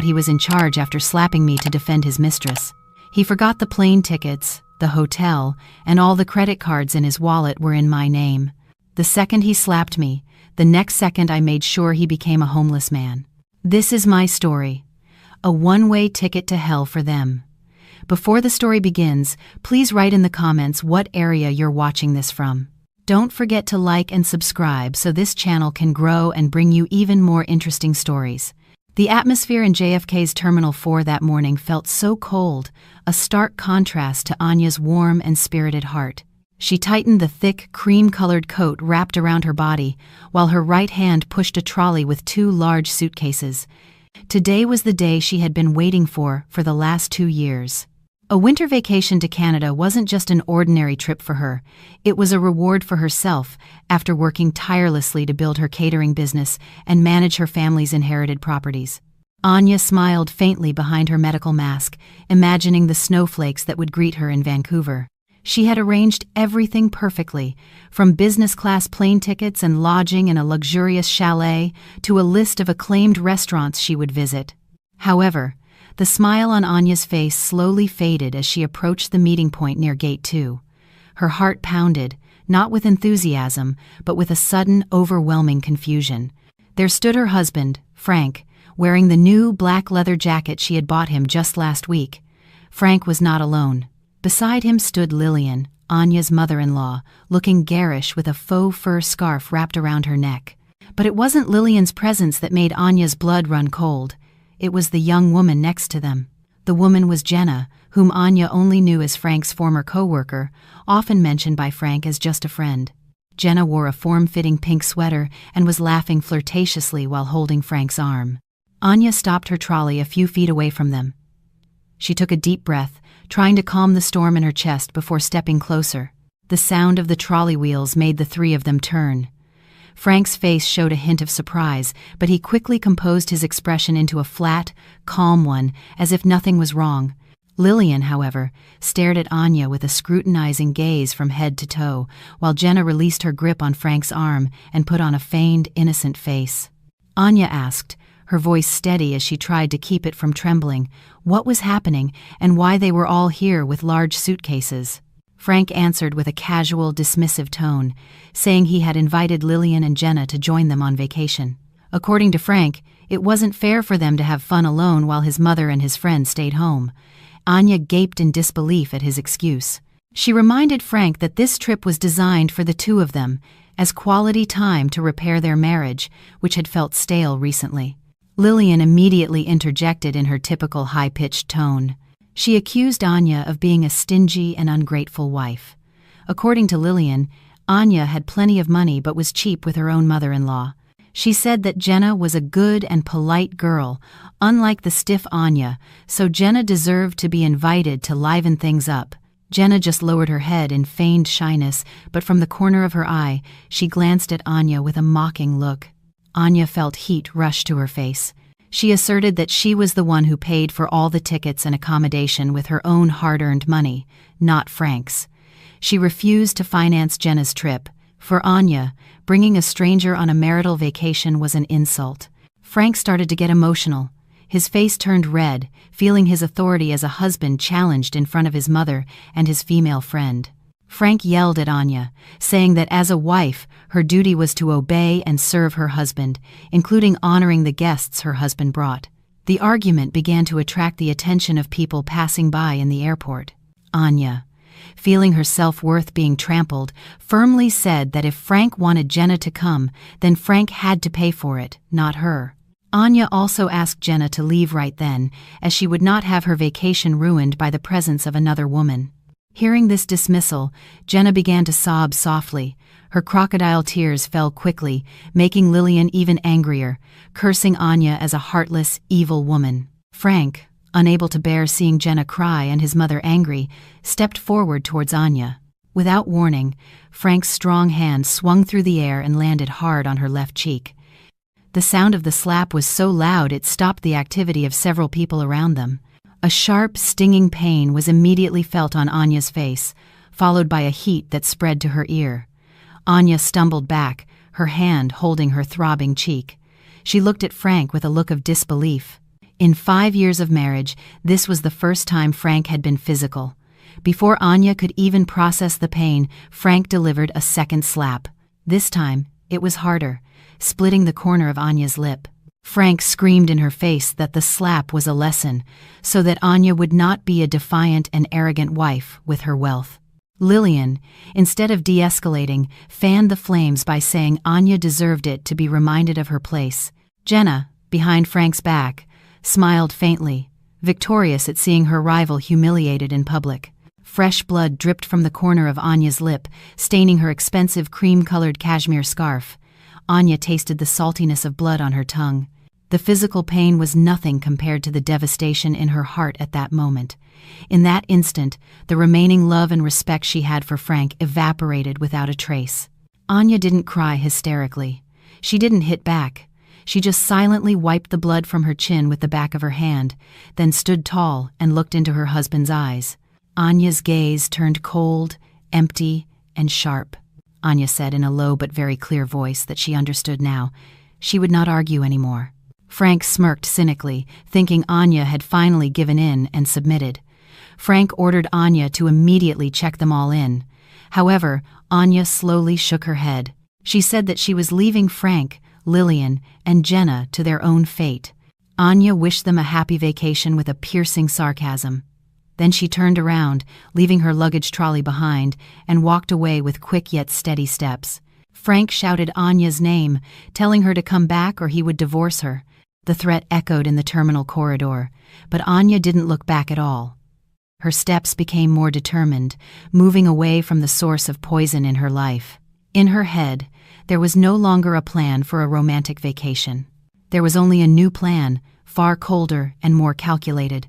thought he was in charge after slapping me to defend his mistress. He forgot the plane tickets, the hotel, and all the credit cards in his wallet were in my name. The second he slapped me, the next second I made sure he became a homeless man. This is my story. A one-way ticket to hell for them. Before the story begins, please write in the comments what area you're watching this from. Don't forget to like and subscribe so this channel can grow and bring you even more interesting stories. The atmosphere in JFK's Terminal 4 that morning felt so cold, a stark contrast to Anya's warm and spirited heart. She tightened the thick, cream-colored coat wrapped around her body, while her right hand pushed a trolley with 2 large suitcases. Today was the day she had been waiting for the last 2 years. A winter vacation to Canada wasn't just an ordinary trip for her. It was a reward for herself after working tirelessly to build her catering business and manage her family's inherited properties. Anya smiled faintly behind her medical mask, imagining the snowflakes that would greet her in Vancouver. She had arranged everything perfectly, from business-class plane tickets and lodging in a luxurious chalet to a list of acclaimed restaurants she would visit. However, the smile on Anya's face slowly faded as she approached the meeting point near Gate 2. Her heart pounded, not with enthusiasm, but with a sudden, overwhelming confusion. There stood her husband, Frank, wearing the new black leather jacket she had bought him just last week. Frank was not alone. Beside him stood Lillian, Anya's mother-in-law, looking garish with a faux fur scarf wrapped around her neck. But it wasn't Lillian's presence that made Anya's blood run cold. It was the young woman next to them. The woman was Jenna, whom Anya only knew as Frank's former co-worker, often mentioned by Frank as just a friend. Jenna wore a form-fitting pink sweater and was laughing flirtatiously while holding Frank's arm. Anya stopped her trolley a few feet away from them. She took a deep breath, trying to calm the storm in her chest before stepping closer. The sound of the trolley wheels made the 3 of them turn. Frank's face showed a hint of surprise, but he quickly composed his expression into a flat, calm one, as if nothing was wrong. Lillian, however, stared at Anya with a scrutinizing gaze from head to toe, while Jenna released her grip on Frank's arm and put on a feigned, innocent face. Anya asked, her voice steady as she tried to keep it from trembling, what was happening and why they were all here with large suitcases. Frank answered with a casual, dismissive tone, saying he had invited Lillian and Jenna to join them on vacation. According to Frank, it wasn't fair for them to have fun alone while his mother and his friend stayed home. Anya gaped in disbelief at his excuse. She reminded Frank that this trip was designed for the 2 of them, as quality time to repair their marriage, which had felt stale recently. Lillian immediately interjected in her typical high-pitched tone. She accused Anya of being a stingy and ungrateful wife. According to Lillian, Anya had plenty of money but was cheap with her own mother-in-law. She said that Jenna was a good and polite girl, unlike the stiff Anya, so Jenna deserved to be invited to liven things up. Jenna just lowered her head in feigned shyness, but from the corner of her eye, she glanced at Anya with a mocking look. Anya felt heat rush to her face. She asserted that she was the one who paid for all the tickets and accommodation with her own hard-earned money, not Frank's. She refused to finance Jenna's trip. For Anya, bringing a stranger on a marital vacation was an insult. Frank started to get emotional. His face turned red, feeling his authority as a husband challenged in front of his mother and his female friend. Frank yelled at Anya, saying that as a wife, her duty was to obey and serve her husband, including honoring the guests her husband brought. The argument began to attract the attention of people passing by in the airport. Anya, feeling her self-worth being trampled, firmly said that if Frank wanted Jenna to come, then Frank had to pay for it, not her. Anya also asked Jenna to leave right then, as she would not have her vacation ruined by the presence of another woman. Hearing this dismissal, Jenna began to sob softly. Her crocodile tears fell quickly, making Lillian even angrier, cursing Anya as a heartless, evil woman. Frank, unable to bear seeing Jenna cry and his mother angry, stepped forward towards Anya. Without warning, Frank's strong hand swung through the air and landed hard on her left cheek. The sound of the slap was so loud it stopped the activity of several people around them. A sharp, stinging pain was immediately felt on Anya's face, followed by a heat that spread to her ear. Anya stumbled back, her hand holding her throbbing cheek. She looked at Frank with a look of disbelief. In 5 years of marriage, this was the first time Frank had been physical. Before Anya could even process the pain, Frank delivered a second slap. This time, it was harder, splitting the corner of Anya's lip. Frank screamed in her face that the slap was a lesson, so that Anya would not be a defiant and arrogant wife with her wealth. Lillian, instead of de-escalating, fanned the flames by saying Anya deserved it to be reminded of her place. Jenna, behind Frank's back, smiled faintly, victorious at seeing her rival humiliated in public. Fresh blood dripped from the corner of Anya's lip, staining her expensive cream-colored cashmere scarf. Anya tasted the saltiness of blood on her tongue. The physical pain was nothing compared to the devastation in her heart at that moment. In that instant, the remaining love and respect she had for Frank evaporated without a trace. Anya didn't cry hysterically. She didn't hit back. She just silently wiped the blood from her chin with the back of her hand, then stood tall and looked into her husband's eyes. Anya's gaze turned cold, empty, and sharp. Anya said in a low but very clear voice that she understood now. She would not argue anymore. Frank smirked cynically, thinking Anya had finally given in and submitted. Frank ordered Anya to immediately check them all in. However, Anya slowly shook her head. She said that she was leaving Frank, Lillian, and Jenna to their own fate. Anya wished them a happy vacation with a piercing sarcasm. Then she turned around, leaving her luggage trolley behind, and walked away with quick yet steady steps. Frank shouted Anya's name, telling her to come back or he would divorce her. The threat echoed in the terminal corridor, but Anya didn't look back at all. Her steps became more determined, moving away from the source of poison in her life. In her head, there was no longer a plan for a romantic vacation. There was only a new plan, far colder and more calculated.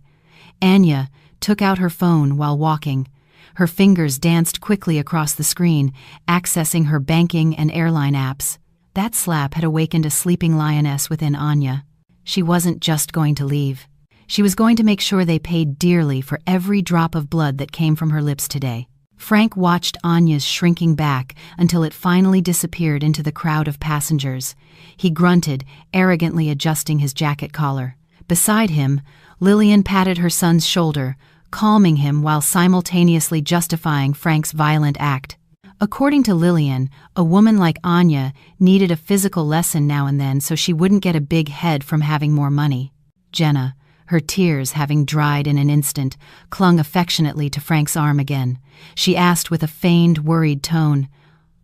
Anya took out her phone while walking. Her fingers danced quickly across the screen, accessing her banking and airline apps. That slap had awakened a sleeping lioness within Anya. She wasn't just going to leave. She was going to make sure they paid dearly for every drop of blood that came from her lips today. Frank watched Anya's shrinking back until it finally disappeared into the crowd of passengers. He grunted, arrogantly adjusting his jacket collar. Beside him, Lillian patted her son's shoulder, calming him while simultaneously justifying Frank's violent act. According to Lillian, a woman like Anya needed a physical lesson now and then so she wouldn't get a big head from having more money. Jenna, her tears having dried in an instant, clung affectionately to Frank's arm again. She asked with a feigned, worried tone,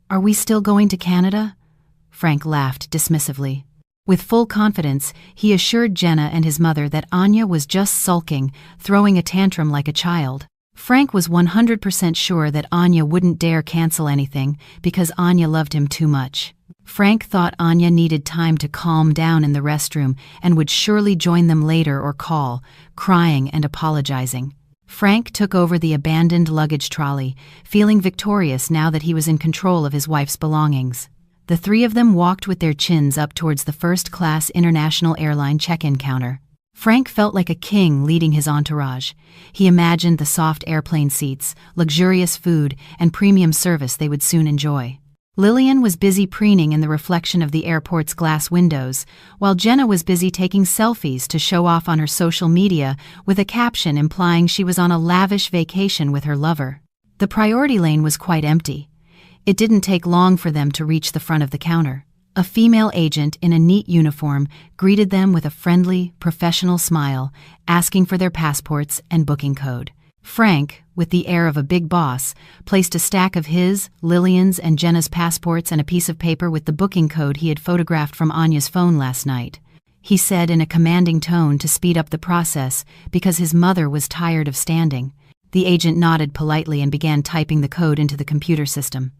"Are we still going to Canada?" Frank laughed dismissively. With full confidence, he assured Jenna and his mother that Anya was just sulking, throwing a tantrum like a child. Frank was 100% sure that Anya wouldn't dare cancel anything because Anya loved him too much. Frank thought Anya needed time to calm down in the restroom and would surely join them later or call, crying and apologizing. Frank took over the abandoned luggage trolley, feeling victorious now that he was in control of his wife's belongings. The three of them walked with their chins up towards the first-class international airline check-in counter. Frank felt like a king leading his entourage. He imagined the soft airplane seats, luxurious food, and premium service they would soon enjoy. Lillian was busy preening in the reflection of the airport's glass windows, while Jenna was busy taking selfies to show off on her social media with a caption implying she was on a lavish vacation with her lover. The priority lane was quite empty. It didn't take long for them to reach the front of the counter. A female agent in a neat uniform greeted them with a friendly, professional smile, asking for their passports and booking code. Frank, with the air of a big boss, placed a stack of his, Lillian's, and Jenna's passports and a piece of paper with the booking code he had photographed from Anya's phone last night. He said in a commanding tone to speed up the process because his mother was tired of standing. The agent nodded politely and began typing the code into the computer system.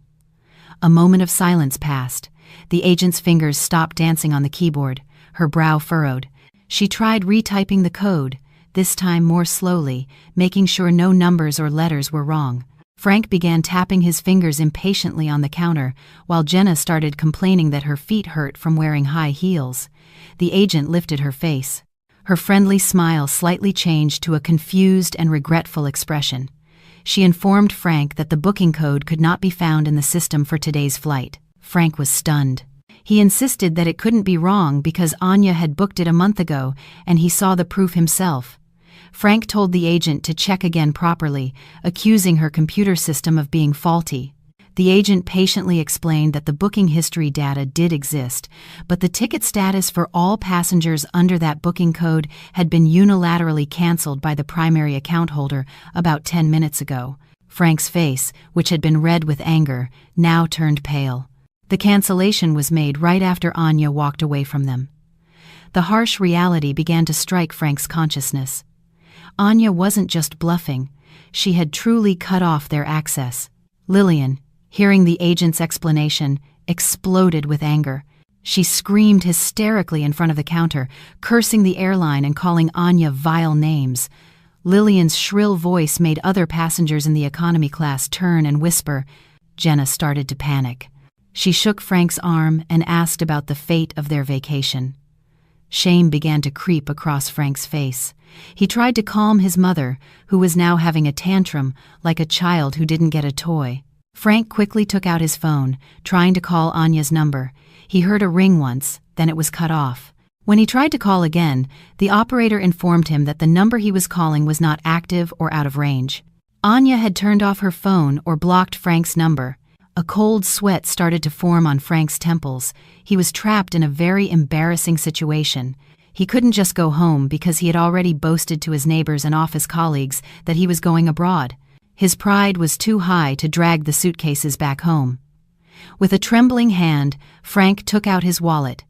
A moment of silence passed. The agent's fingers stopped dancing on the keyboard, her brow furrowed. She tried retyping the code, this time more slowly, making sure no numbers or letters were wrong. Frank began tapping his fingers impatiently on the counter, while Jenna started complaining that her feet hurt from wearing high heels. The agent lifted her face. Her friendly smile slightly changed to a confused and regretful expression. She informed Frank that the booking code could not be found in the system for today's flight. Frank was stunned. He insisted that it couldn't be wrong because Anya had booked it a month ago and he saw the proof himself. Frank told the agent to check again properly, accusing her computer system of being faulty. The agent patiently explained that the booking history data did exist, but the ticket status for all passengers under that booking code had been unilaterally canceled by the primary account holder about 10 minutes ago. Frank's face, which had been red with anger, now turned pale. The cancellation was made right after Anya walked away from them. The harsh reality began to strike Frank's consciousness. Anya wasn't just bluffing, she had truly cut off their access. Lillian, hearing the agent's explanation, exploded with anger. She screamed hysterically in front of the counter, cursing the airline and calling Anya vile names. Lillian's shrill voice made other passengers in the economy class turn and whisper. Jenna started to panic. She shook Frank's arm and asked about the fate of their vacation. Shame began to creep across Frank's face. He tried to calm his mother, who was now having a tantrum like a child who didn't get a toy. Frank quickly took out his phone, trying to call Anya's number. He heard a ring once, then it was cut off. When he tried to call again, the operator informed him that the number he was calling was not active or out of range. Anya had turned off her phone or blocked Frank's number. A cold sweat started to form on Frank's temples. He was trapped in a very embarrassing situation. He couldn't just go home because he had already boasted to his neighbors and office colleagues that he was going abroad. His pride was too high to drag the suitcases back home. With a trembling hand, Frank took out his wallet.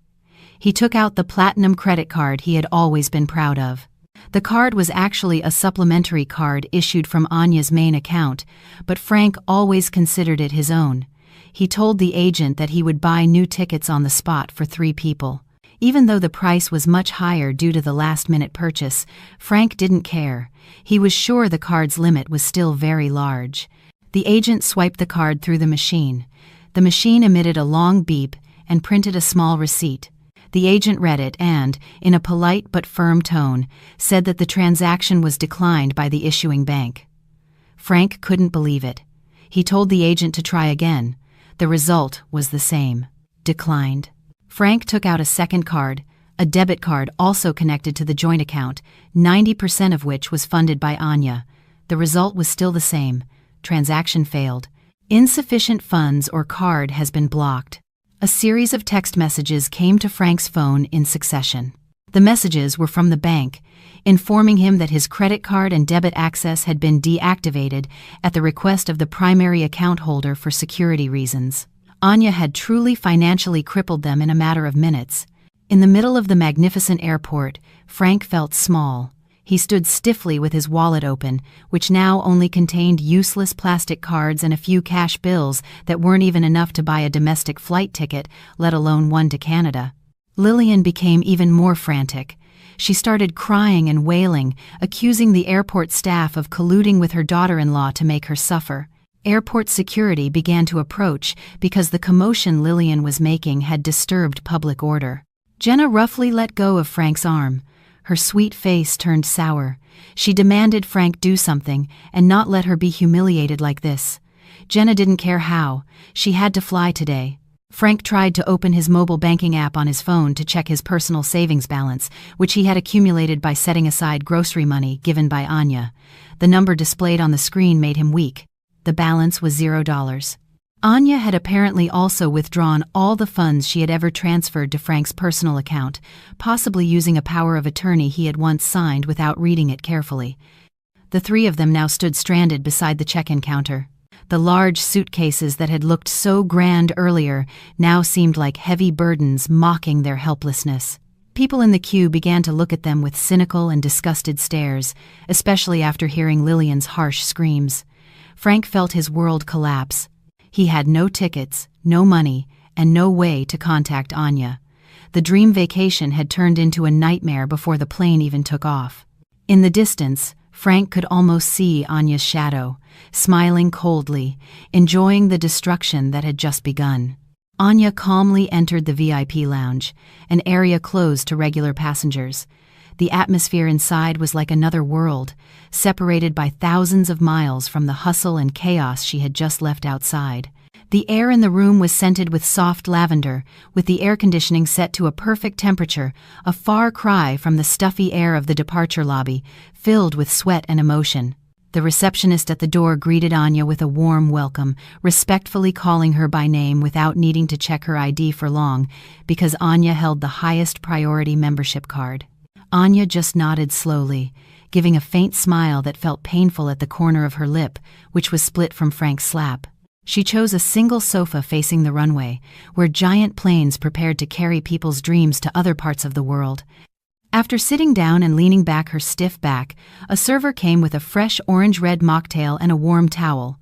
He took out the platinum credit card he had always been proud of. The card was actually a supplementary card issued from Anya's main account, but Frank always considered it his own. He told the agent that he would buy new tickets on the spot for 3 people. Even though the price was much higher due to the last-minute purchase, Frank didn't care. He was sure the card's limit was still very large. The agent swiped the card through the machine. The machine emitted a long beep and printed a small receipt. The agent read it and, in a polite but firm tone, said that the transaction was declined by the issuing bank. Frank couldn't believe it. He told the agent to try again. The result was the same. Declined. Frank took out a second card, a debit card also connected to the joint account, 90% of which was funded by Anya. The result was still the same. Transaction failed. Insufficient funds or card has been blocked. A series of text messages came to Frank's phone in succession. The messages were from the bank, informing him that his credit card and debit access had been deactivated at the request of the primary account holder for security reasons. Anya had truly financially crippled them in a matter of minutes. In the middle of the magnificent airport, Frank felt small. He stood stiffly with his wallet open, which now only contained useless plastic cards and a few cash bills that weren't even enough to buy a domestic flight ticket, let alone one to Canada. Lillian became even more frantic. She started crying and wailing, accusing the airport staff of colluding with her daughter-in-law to make her suffer. Airport security began to approach because the commotion Lillian was making had disturbed public order. Jenna roughly let go of Frank's arm. Her sweet face turned sour. She demanded Frank do something and not let her be humiliated like this. Jenna didn't care how. She had to fly today. Frank tried to open his mobile banking app on his phone to check his personal savings balance, which he had accumulated by setting aside grocery money given by Anya. The number displayed on the screen made him weak. The balance was $0. Anya had apparently also withdrawn all the funds she had ever transferred to Frank's personal account, possibly using a power of attorney he had once signed without reading it carefully. The 3 of them now stood stranded beside the check-in counter. The large suitcases that had looked so grand earlier now seemed like heavy burdens mocking their helplessness. People in the queue began to look at them with cynical and disgusted stares, especially after hearing Lillian's harsh screams. Frank felt his world collapse. He had no tickets, no money, and no way to contact Anya. The dream vacation had turned into a nightmare before the plane even took off. In the distance, Frank could almost see Anya's shadow, smiling coldly, enjoying the destruction that had just begun. Anya calmly entered the VIP lounge, an area closed to regular passengers. The atmosphere inside was like another world, separated by thousands of miles from the hustle and chaos she had just left outside. The air in the room was scented with soft lavender, with the air conditioning set to a perfect temperature, a far cry from the stuffy air of the departure lobby, filled with sweat and emotion. The receptionist at the door greeted Anya with a warm welcome, respectfully calling her by name without needing to check her ID for long, because Anya held the highest priority membership card. Anya just nodded slowly, giving a faint smile that felt painful at the corner of her lip, which was split from Frank's slap. She chose a single sofa facing the runway, where giant planes prepared to carry people's dreams to other parts of the world. After sitting down and leaning back her stiff back, a server came with a fresh orange-red mocktail and a warm towel.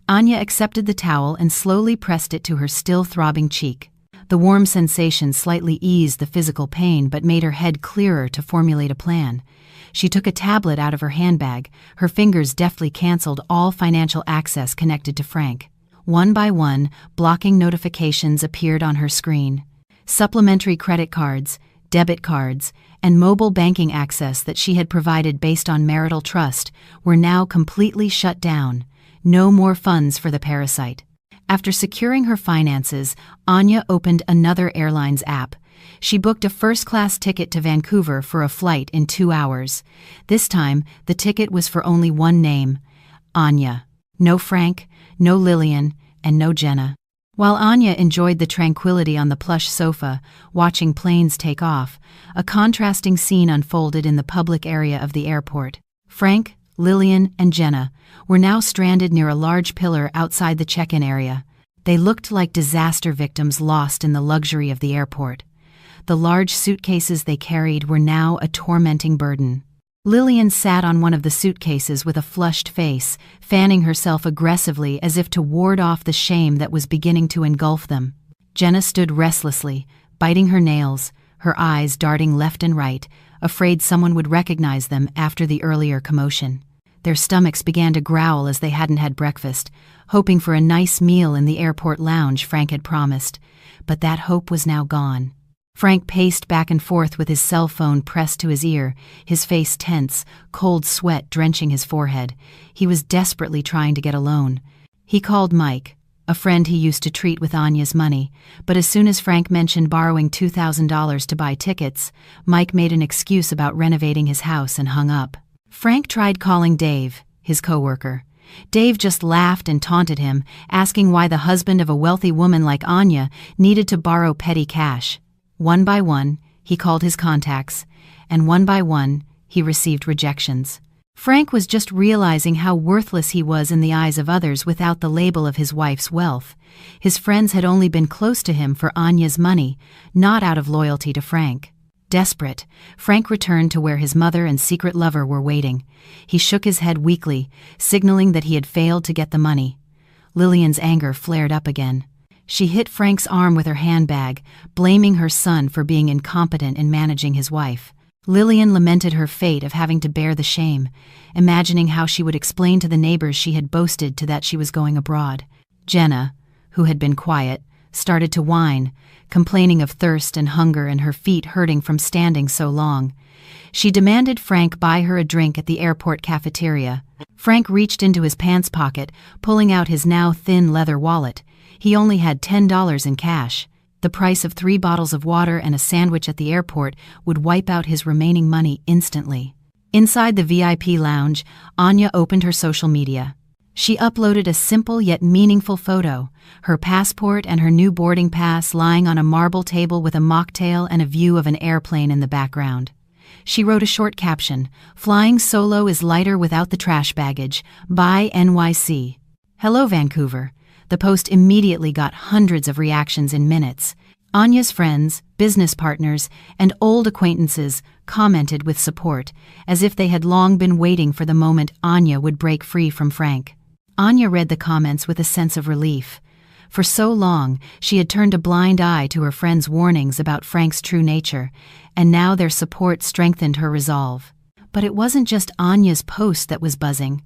Anya accepted the towel and slowly pressed it to her still throbbing cheek. The warm sensation slightly eased the physical pain but made her head clearer to formulate a plan. She took a tablet out of her handbag. Her fingers deftly canceled all financial access connected to Frank. One by one, blocking notifications appeared on her screen. Supplementary credit cards, debit cards, and mobile banking access that she had provided based on marital trust were now completely shut down. No more funds for the parasite. After securing her finances, Anya opened another airlines app. She booked a first-class ticket to Vancouver for a flight in 2 hours. This time, the ticket was for only one name: Anya. No Frank, no Lillian, and no Jenna. While Anya enjoyed the tranquility on the plush sofa, watching planes take off, a contrasting scene unfolded in the public area of the airport. Frank, Lillian, and Jenna were now stranded near a large pillar outside the check-in area. They looked like disaster victims lost in the luxury of the airport. The large suitcases they carried were now a tormenting burden. Lillian sat on one of the suitcases with a flushed face, fanning herself aggressively as if to ward off the shame that was beginning to engulf them. Jenna stood restlessly, biting her nails, her eyes darting left and right, afraid someone would recognize them after the earlier commotion. Their stomachs began to growl as they hadn't had breakfast, hoping for a nice meal in the airport lounge Frank had promised. But that hope was now gone. Frank paced back and forth with his cell phone pressed to his ear, his face tense, cold sweat drenching his forehead. He was desperately trying to get alone. He called Mike, a friend he used to treat with Anya's money, but as soon as Frank mentioned borrowing $2,000 to buy tickets, Mike made an excuse about renovating his house and hung up. Frank tried calling Dave, his coworker. Dave just laughed and taunted him, asking why the husband of a wealthy woman like Anya needed to borrow petty cash. One by one, he called his contacts, and one by one, he received rejections. Frank was just realizing how worthless he was in the eyes of others without the label of his wife's wealth. His friends had only been close to him for Anya's money, not out of loyalty to Frank. Desperate, Frank returned to where his mother and secret lover were waiting. He shook his head weakly, signaling that he had failed to get the money. Lillian's anger flared up again. She hit Frank's arm with her handbag, blaming her son for being incompetent in managing his wife. Lillian lamented her fate of having to bear the shame, imagining how she would explain to the neighbors she had boasted to that she was going abroad. Jenna, who had been quiet, started to whine, complaining of thirst and hunger and her feet hurting from standing so long. She demanded Frank buy her a drink at the airport cafeteria. Frank reached into his pants pocket, pulling out his now thin leather wallet. He only had $10 in cash. The price of 3 bottles of water and a sandwich at the airport would wipe out his remaining money instantly. Inside the VIP lounge, Anya opened her social media. She uploaded a simple yet meaningful photo, her passport and her new boarding pass lying on a marble table with a mocktail and a view of an airplane in the background. She wrote a short caption, "Flying solo is lighter without the trash baggage. Bye NYC." Hello Vancouver. The post immediately got hundreds of reactions in minutes. Anya's friends, business partners, and old acquaintances commented with support, as if they had long been waiting for the moment Anya would break free from Frank. Anya read the comments with a sense of relief. For so long, she had turned a blind eye to her friends' warnings about Frank's true nature, and now their support strengthened her resolve. But it wasn't just Anya's post that was buzzing.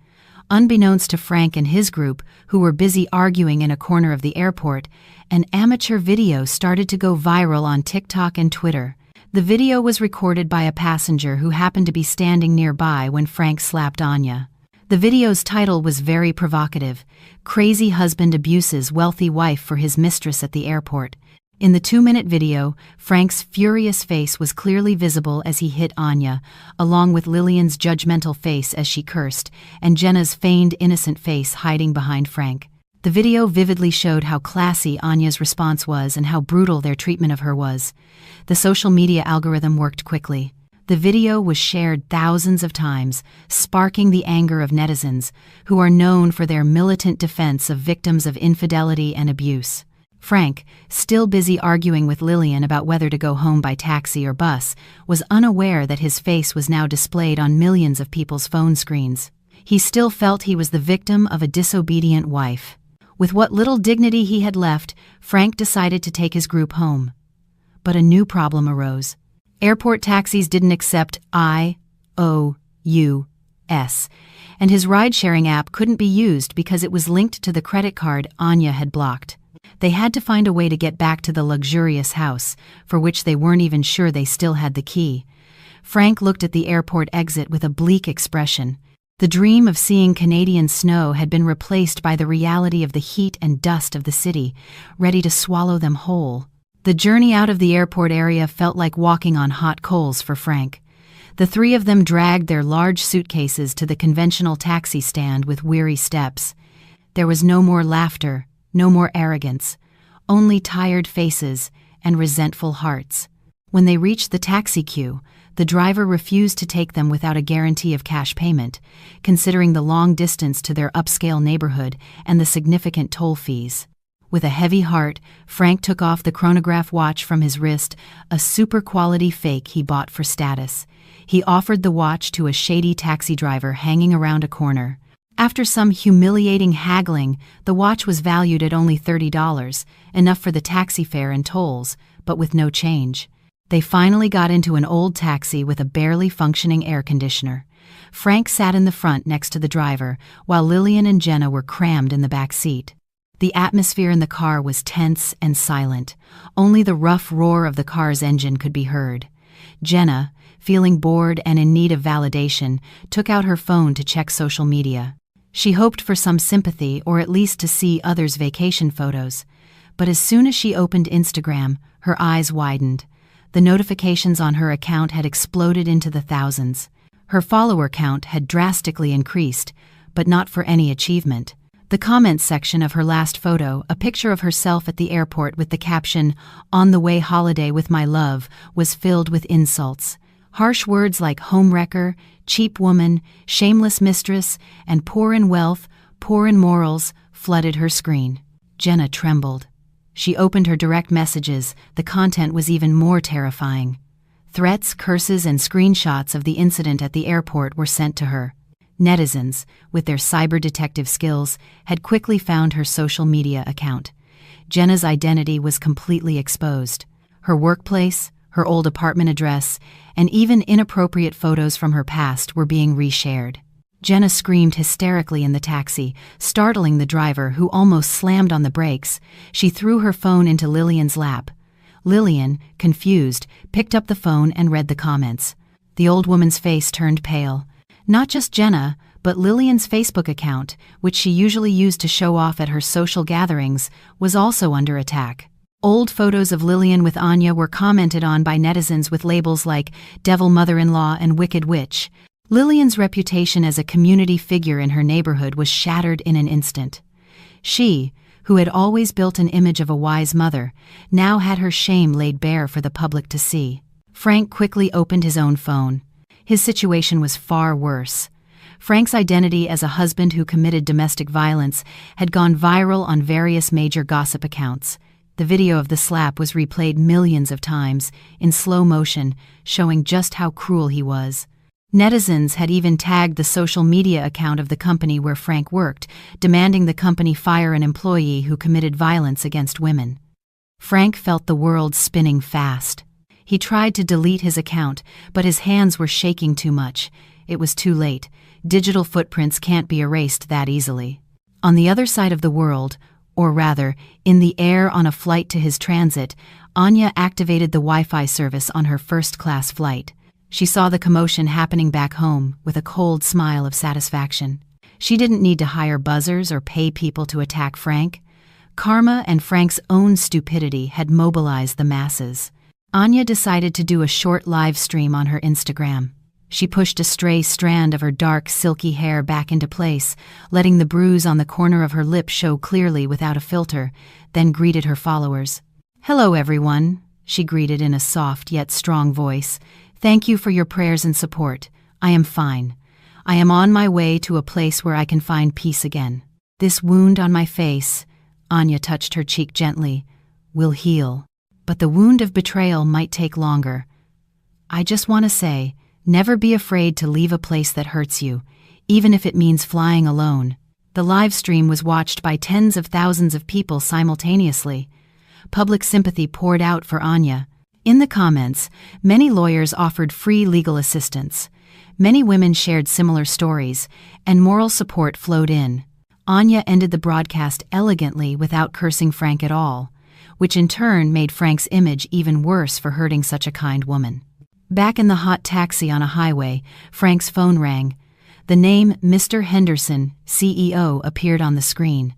Unbeknownst to Frank and his group, who were busy arguing in a corner of the airport, an amateur video started to go viral on TikTok and Twitter. The video was recorded by a passenger who happened to be standing nearby when Frank slapped Anya. The video's title was very provocative: "Crazy Husband Abuses Wealthy Wife for His Mistress at the Airport." In the 2-minute video, Frank's furious face was clearly visible as he hit Anya, along with Lillian's judgmental face as she cursed, and Jenna's feigned innocent face hiding behind Frank. The video vividly showed how classy Anya's response was and how brutal their treatment of her was. The social media algorithm worked quickly. The video was shared thousands of times, sparking the anger of netizens, who are known for their militant defense of victims of infidelity and abuse. Frank, still busy arguing with Lillian about whether to go home by taxi or bus, was unaware that his face was now displayed on millions of people's phone screens. He still felt he was the victim of a disobedient wife. With what little dignity he had left, Frank decided to take his group home. But a new problem arose. Airport taxis didn't accept IOUs, and his ride-sharing app couldn't be used because it was linked to the credit card Anya had blocked. They had to find a way to get back to the luxurious house, for which they weren't even sure they still had the key. Frank looked at the airport exit with a bleak expression. The dream of seeing Canadian snow had been replaced by the reality of the heat and dust of the city, ready to swallow them whole. The journey out of the airport area felt like walking on hot coals for Frank. The three of them dragged their large suitcases to the conventional taxi stand with weary steps. There was no more laughter, no more arrogance, only tired faces and resentful hearts. When they reached the taxi queue, the driver refused to take them without a guarantee of cash payment, considering the long distance to their upscale neighborhood and the significant toll fees. With a heavy heart, Frank took off the chronograph watch from his wrist, a super-quality fake he bought for status. He offered the watch to a shady taxi driver hanging around a corner. After some humiliating haggling, the watch was valued at only $30, enough for the taxi fare and tolls, but with no change. They finally got into an old taxi with a barely functioning air conditioner. Frank sat in the front next to the driver, while Lillian and Jenna were crammed in the back seat. The atmosphere in the car was tense and silent. Only the rough roar of the car's engine could be heard. Jenna, feeling bored and in need of validation, took out her phone to check social media. She hoped for some sympathy or at least to see others' vacation photos. But as soon as she opened Instagram, her eyes widened. The notifications on her account had exploded into the thousands. Her follower count had drastically increased, but not for any achievement. The comments section of her last photo, a picture of herself at the airport with the caption, "On the way holiday with my love," was filled with insults. Harsh words like homewrecker, cheap woman, shameless mistress, and poor in wealth, poor in morals flooded her screen. Jenna trembled. She opened her direct messages. The content was even more terrifying. Threats, curses, and screenshots of the incident at the airport were sent to her. Netizens, with their cyber detective skills, had quickly found her social media account. Jenna's identity was completely exposed. Her workplace, her old apartment address, and even inappropriate photos from her past were being reshared. Jenna screamed hysterically in the taxi, startling the driver, who almost slammed on the brakes. She threw her phone into Lillian's lap. Lillian, confused, picked up the phone and read the comments. The old woman's face turned pale. Not just Jenna, but Lillian's Facebook account, which she usually used to show off at her social gatherings, was also under attack. Old photos of Lillian with Anya were commented on by netizens with labels like "devil mother-in-law" and "wicked witch." Lillian's reputation as a community figure in her neighborhood was shattered in an instant. She, who had always built an image of a wise mother, now had her shame laid bare for the public to see. Frank quickly opened his own phone. His situation was far worse. Frank's identity as a husband who committed domestic violence had gone viral on various major gossip accounts. The video of the slap was replayed millions of times, in slow motion, showing just how cruel he was. Netizens had even tagged the social media account of the company where Frank worked, demanding the company fire an employee who committed violence against women. Frank felt the world spinning fast. He tried to delete his account, but his hands were shaking too much. It was too late. Digital footprints can't be erased that easily. On the other side of the world, or rather, in the air on a flight to his transit, Anya activated the Wi-Fi service on her first-class flight. She saw the commotion happening back home with a cold smile of satisfaction. She didn't need to hire buzzers or pay people to attack Frank. Karma and Frank's own stupidity had mobilized the masses. Anya decided to do a short live stream on her Instagram. She pushed a stray strand of her dark, silky hair back into place, letting the bruise on the corner of her lip show clearly without a filter, then greeted her followers. "Hello, everyone," she greeted in a soft yet strong voice. "Thank you for your prayers and support. I am fine. I am on my way to a place where I can find peace again. This wound on my face," Anya touched her cheek gently, "will heal. But the wound of betrayal might take longer. I just want to say, never be afraid to leave a place that hurts you, even if it means flying alone." The live stream was watched by tens of thousands of people simultaneously. Public sympathy poured out for Anya. In the comments, many lawyers offered free legal assistance. Many women shared similar stories, and moral support flowed in. Anya ended the broadcast elegantly without cursing Frank at all, which in turn made Frank's image even worse for hurting such a kind woman. Back in the hot taxi on a highway, Frank's phone rang. The name Mr. Henderson, CEO, appeared on the screen.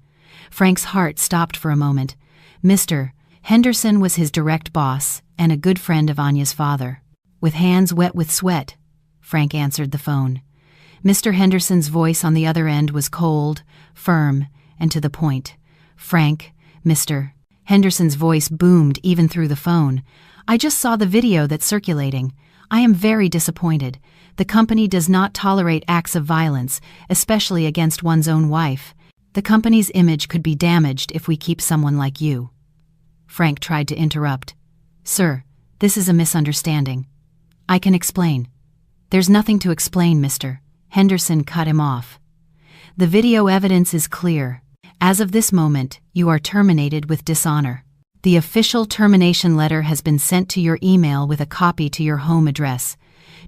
Frank's heart stopped for a moment. Mr. Henderson was his direct boss and a good friend of Anya's father. With hands wet with sweat, Frank answered the phone. Mr. Henderson's voice on the other end was cold, firm, and to the point. "Frank, Mr. Henderson's voice boomed even through the phone. "I just saw the video that's circulating. I am very disappointed. The company does not tolerate acts of violence, especially against one's own wife. The company's image could be damaged if we keep someone like you." Frank tried to interrupt. "Sir, this is a misunderstanding. I can explain." "There's nothing to explain, Mr. Henderson cut him off. "The video evidence is clear. As of this moment, you are terminated with dishonor. The official termination letter has been sent to your email with a copy to your home address.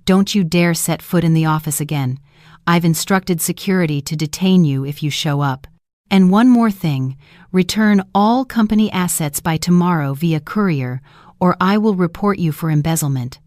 Don't you dare set foot in the office again. I've instructed security to detain you if you show up. And one more thing, return all company assets by tomorrow via courier, or I will report you for embezzlement."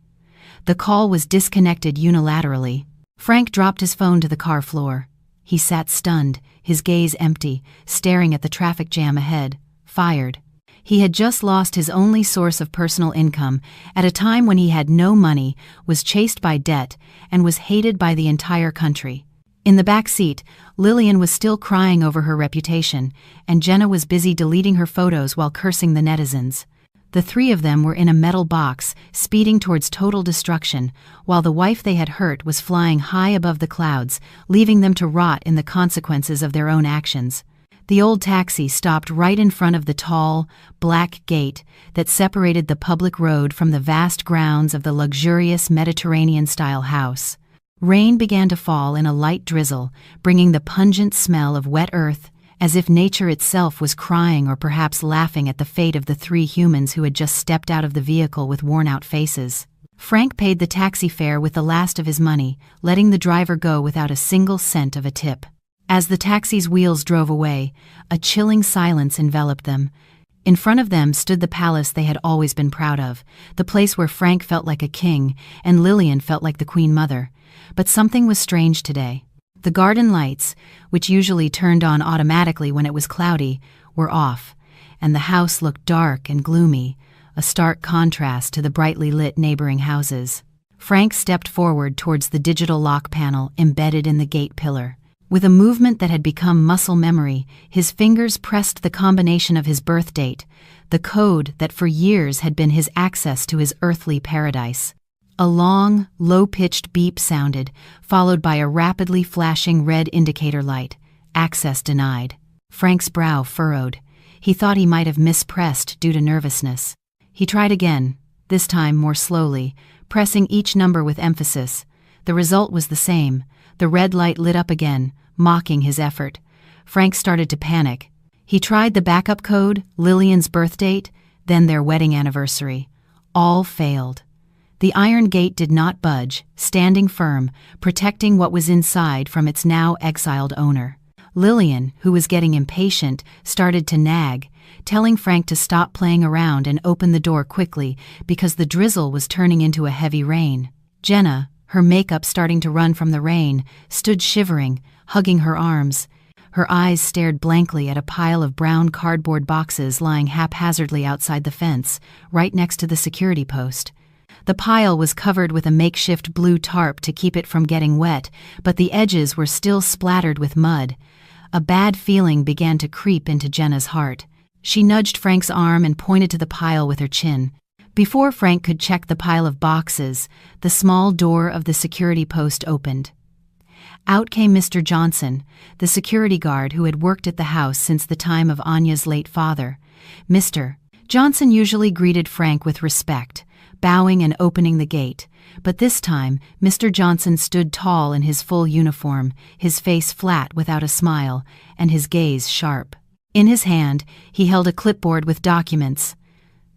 The call was disconnected unilaterally. Frank dropped his phone to the car floor. He sat stunned, his gaze empty, staring at the traffic jam ahead. Fired. He had just lost his only source of personal income at a time when he had no money, was chased by debt, and was hated by the entire country. In the back seat, Lillian was still crying over her reputation, and Jenna was busy deleting her photos while cursing the netizens. The three of them were in a metal box, speeding towards total destruction, while the wife they had hurt was flying high above the clouds, leaving them to rot in the consequences of their own actions. The old taxi stopped right in front of the tall, black gate that separated the public road from the vast grounds of the luxurious Mediterranean-style house. Rain began to fall in a light drizzle, bringing the pungent smell of wet earth, as if nature itself was crying or perhaps laughing at the fate of the three humans who had just stepped out of the vehicle with worn-out faces. Frank paid the taxi fare with the last of his money, letting the driver go without a single cent of a tip. As the taxi's wheels drove away, a chilling silence enveloped them. In front of them stood the palace they had always been proud of, the place where Frank felt like a king and Lillian felt like the Queen Mother. But something was strange today. The garden lights, which usually turned on automatically when it was cloudy, were off, and the house looked dark and gloomy, a stark contrast to the brightly lit neighboring houses. Frank stepped forward towards the digital lock panel embedded in the gate pillar. With a movement that had become muscle memory, his fingers pressed the combination of his birth date, the code that for years had been his access to his earthly paradise. A long, low-pitched beep sounded, followed by a rapidly flashing red indicator light. Access denied. Frank's brow furrowed. He thought he might have mispressed due to nervousness. He tried again, this time more slowly, pressing each number with emphasis. The result was the same. The red light lit up again, mocking his effort. Frank started to panic. He tried the backup code, Lillian's birth date, then their wedding anniversary. All failed. The iron gate did not budge, standing firm, protecting what was inside from its now exiled owner. Lillian, who was getting impatient, started to nag, telling Frank to stop playing around and open the door quickly because the drizzle was turning into a heavy rain. Jenna, her makeup starting to run from the rain, stood shivering, hugging her arms. Her eyes stared blankly at a pile of brown cardboard boxes lying haphazardly outside the fence, right next to the security post. The pile was covered with a makeshift blue tarp to keep it from getting wet, but the edges were still splattered with mud. A bad feeling began to creep into Jenna's heart. She nudged Frank's arm and pointed to the pile with her chin. Before Frank could check the pile of boxes, the small door of the security post opened. Out came Mr. Johnson, the security guard who had worked at the house since the time of Anya's late father. Mr. Johnson usually greeted Frank with respect, bowing and opening the gate, but this time Mr. Johnson stood tall in his full uniform, his face flat without a smile, and his gaze sharp. In his hand, he held a clipboard with documents.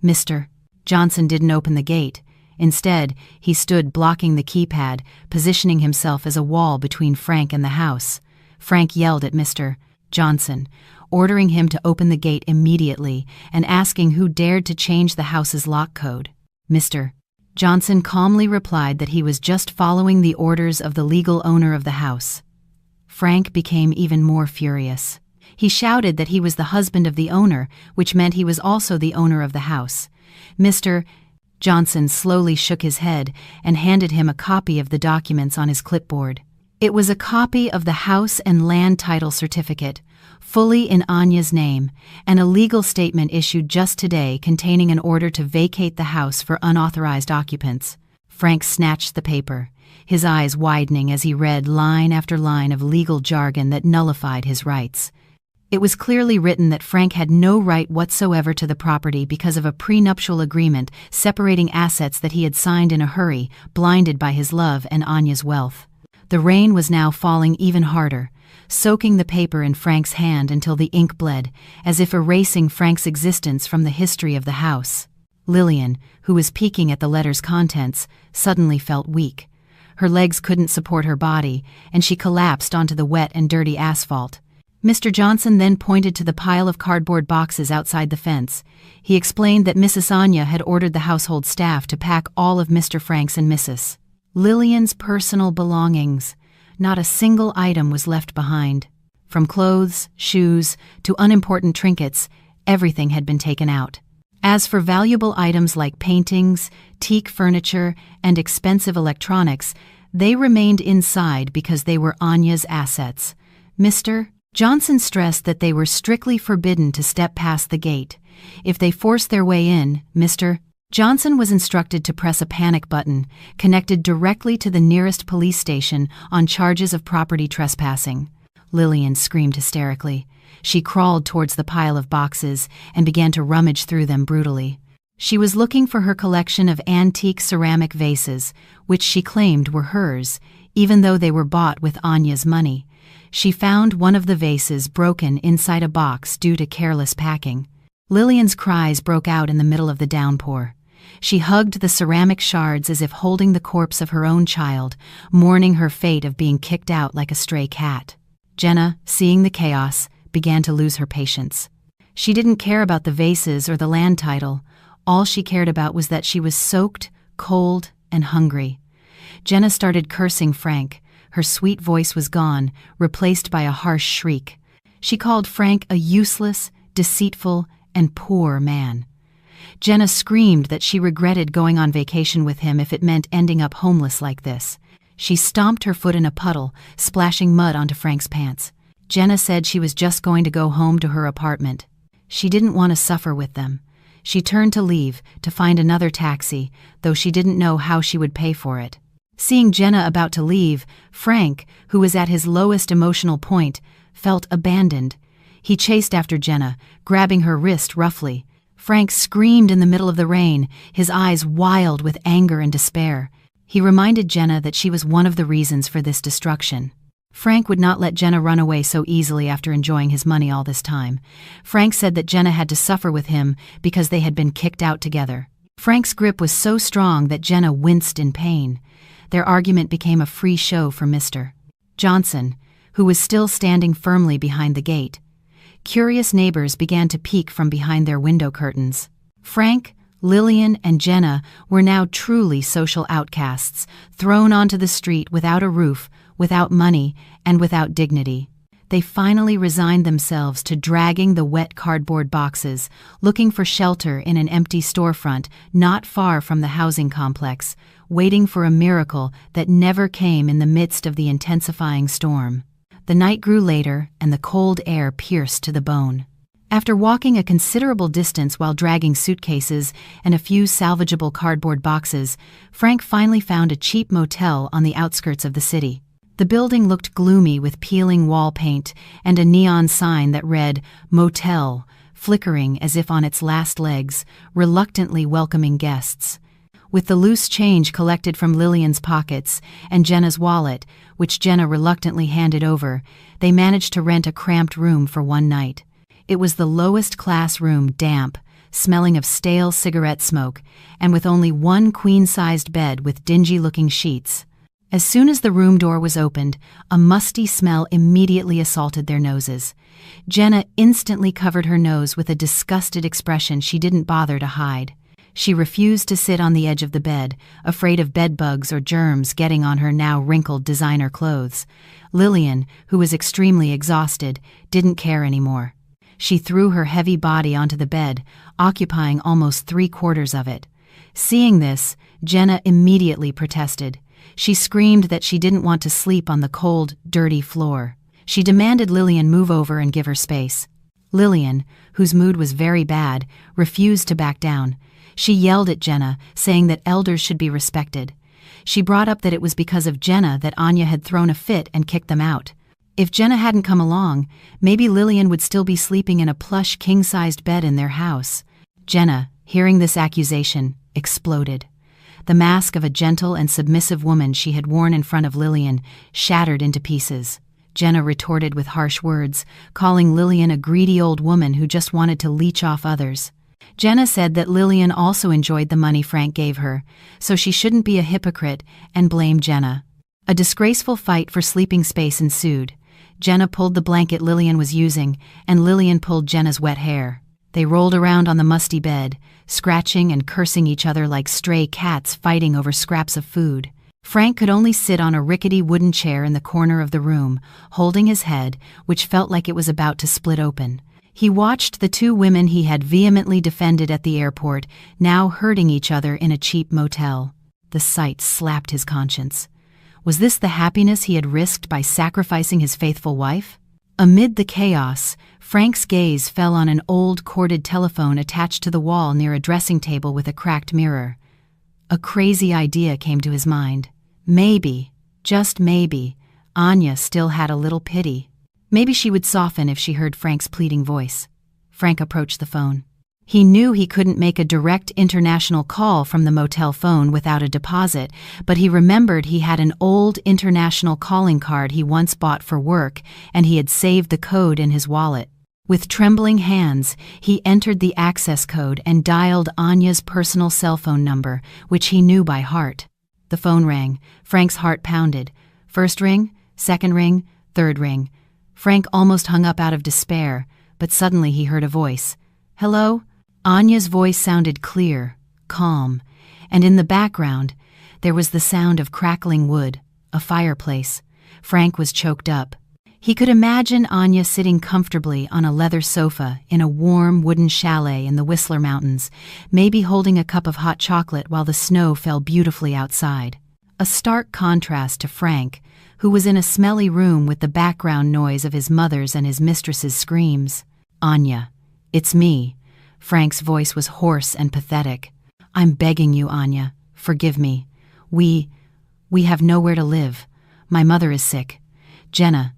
Mr. Johnson didn't open the gate. Instead, he stood blocking the keypad, positioning himself as a wall between Frank and the house. Frank yelled at Mr. Johnson, ordering him to open the gate immediately and asking who dared to change the house's lock code. Mr. Johnson calmly replied that he was just following the orders of the legal owner of the house. Frank became even more furious. He shouted that he was the husband of the owner, which meant he was also the owner of the house. Mr. Johnson slowly shook his head and handed him a copy of the documents on his clipboard. It was a copy of the house and land title certificate, fully in Anya's name, and a legal statement issued just today containing an order to vacate the house for unauthorized occupants. Frank snatched the paper, his eyes widening as he read line after line of legal jargon that nullified his rights. It was clearly written that Frank had no right whatsoever to the property because of a prenuptial agreement separating assets that he had signed in a hurry, blinded by his love and Anya's wealth. The rain was now falling even harder, soaking the paper in Frank's hand until the ink bled, as if erasing Frank's existence from the history of the house. Lillian, who was peeking at the letter's contents, suddenly felt weak. Her legs couldn't support her body, and she collapsed onto the wet and dirty asphalt. Mr. Johnson then pointed to the pile of cardboard boxes outside the fence. He explained that Mrs. Anya had ordered the household staff to pack all of Mr. Frank's and Mrs. Lillian's personal belongings. Not a single item was left behind. From clothes, shoes, to unimportant trinkets, everything had been taken out. As for valuable items like paintings, teak furniture, and expensive electronics, they remained inside because they were Anya's assets. Mr. Johnson stressed that they were strictly forbidden to step past the gate. If they forced their way in, Mr. Johnson was instructed to press a panic button, connected directly to the nearest police station on charges of property trespassing. Lillian screamed hysterically. She crawled towards the pile of boxes and began to rummage through them brutally. She was looking for her collection of antique ceramic vases, which she claimed were hers, even though they were bought with Anya's money. She found one of the vases broken inside a box due to careless packing. Lillian's cries broke out in the middle of the downpour. She hugged the ceramic shards as if holding the corpse of her own child, mourning her fate of being kicked out like a stray cat. Jenna, seeing the chaos, began to lose her patience. She didn't care about the vases or the land title. All she cared about was that she was soaked, cold, and hungry. Jenna started cursing Frank. Her sweet voice was gone, replaced by a harsh shriek. She called Frank a useless, deceitful, and poor man. Jenna screamed that she regretted going on vacation with him if it meant ending up homeless like this. She stomped her foot in a puddle, splashing mud onto Frank's pants. Jenna said she was just going to go home to her apartment. She didn't want to suffer with them. She turned to leave, to find another taxi, though she didn't know how she would pay for it. Seeing Jenna about to leave, Frank, who was at his lowest emotional point, felt abandoned. He chased after Jenna, grabbing her wrist roughly. Frank screamed in the middle of the rain, his eyes wild with anger and despair. He reminded Jenna that she was one of the reasons for this destruction. Frank would not let Jenna run away so easily after enjoying his money all this time. Frank said that Jenna had to suffer with him because they had been kicked out together. Frank's grip was so strong that Jenna winced in pain. Their argument became a free show for Mr. Johnson, who was still standing firmly behind the gate. Curious neighbors began to peek from behind their window curtains. Frank, Lillian, and Jenna were now truly social outcasts, thrown onto the street without a roof, without money, and without dignity. They finally resigned themselves to dragging the wet cardboard boxes, looking for shelter in an empty storefront not far from the housing complex, waiting for a miracle that never came in the midst of the intensifying storm. The night grew later, and the cold air pierced to the bone. After walking a considerable distance while dragging suitcases and a few salvageable cardboard boxes, Frank finally found a cheap motel on the outskirts of the city. The building looked gloomy with peeling wall paint and a neon sign that read, "Motel," flickering as if on its last legs, reluctantly welcoming guests. With the loose change collected from Lillian's pockets and Jenna's wallet, which Jenna reluctantly handed over, they managed to rent a cramped room for one night. It was the lowest-class room, damp, smelling of stale cigarette smoke, and with only one queen-sized bed with dingy-looking sheets. As soon as the room door was opened, a musty smell immediately assaulted their noses. Jenna instantly covered her nose with a disgusted expression she didn't bother to hide. She refused to sit on the edge of the bed, afraid of bedbugs or germs getting on her now wrinkled designer clothes. Lillian, who was extremely exhausted, didn't care anymore. She threw her heavy body onto the bed, occupying almost 3/4 of it. Seeing this, Jenna immediately protested. She screamed that she didn't want to sleep on the cold, dirty floor. She demanded Lillian move over and give her space. Lillian, whose mood was very bad, refused to back down. She yelled at Jenna, saying that elders should be respected. She brought up that it was because of Jenna that Anya had thrown a fit and kicked them out. If Jenna hadn't come along, maybe Lillian would still be sleeping in a plush king-sized bed in their house. Jenna, hearing this accusation, exploded. The mask of a gentle and submissive woman she had worn in front of Lillian shattered into pieces. Jenna retorted with harsh words, calling Lillian a greedy old woman who just wanted to leech off others. Jenna said that Lillian also enjoyed the money Frank gave her, so she shouldn't be a hypocrite, and blamed Jenna. A disgraceful fight for sleeping space ensued. Jenna pulled the blanket Lillian was using, and Lillian pulled Jenna's wet hair. They rolled around on the musty bed, scratching and cursing each other like stray cats fighting over scraps of food. Frank could only sit on a rickety wooden chair in the corner of the room, holding his head, which felt like it was about to split open. He watched the two women he had vehemently defended at the airport now hurting each other in a cheap motel. The sight slapped his conscience. Was this the happiness he had risked by sacrificing his faithful wife? Amid the chaos, Frank's gaze fell on an old corded telephone attached to the wall near a dressing table with a cracked mirror. A crazy idea came to his mind. Maybe, just maybe, Anya still had a little pity. Maybe she would soften if she heard Frank's pleading voice. Frank approached the phone. He knew he couldn't make a direct international call from the motel phone without a deposit, but he remembered he had an old international calling card he once bought for work, and he had saved the code in his wallet. With trembling hands, he entered the access code and dialed Anya's personal cell phone number, which he knew by heart. The phone rang. Frank's heart pounded. First ring, second ring, third ring. Frank almost hung up out of despair, but suddenly he heard a voice. "Hello?" Anya's voice sounded clear, calm, and in the background, there was the sound of crackling wood, a fireplace. Frank was choked up. He could imagine Anya sitting comfortably on a leather sofa in a warm wooden chalet in the Whistler Mountains, maybe holding a cup of hot chocolate while the snow fell beautifully outside. A stark contrast to Frank, who was in a smelly room with the background noise of his mother's and his mistress's screams. "Anya, it's me." Frank's voice was hoarse and pathetic. "I'm begging you, Anya, forgive me. We have nowhere to live. My mother is sick. Jenna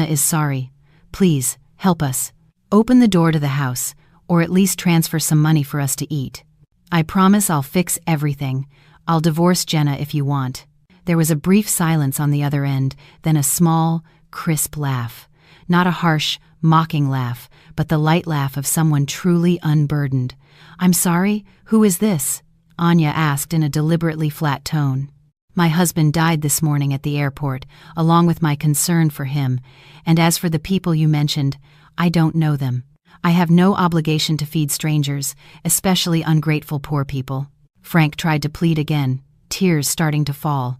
is sorry. Please, help us. Open the door to the house, or at least transfer some money for us to eat. I promise I'll fix everything. I'll divorce Jenna if you want." There was a brief silence on the other end, then a small, crisp laugh. Not a harsh, mocking laugh, but the light laugh of someone truly unburdened. "I'm sorry, who is this?" Anya asked in a deliberately flat tone. "My husband died this morning at the airport, along with my concern for him, and as for the people you mentioned, I don't know them. I have no obligation to feed strangers, especially ungrateful poor people." Frank tried to plead again, tears starting to fall.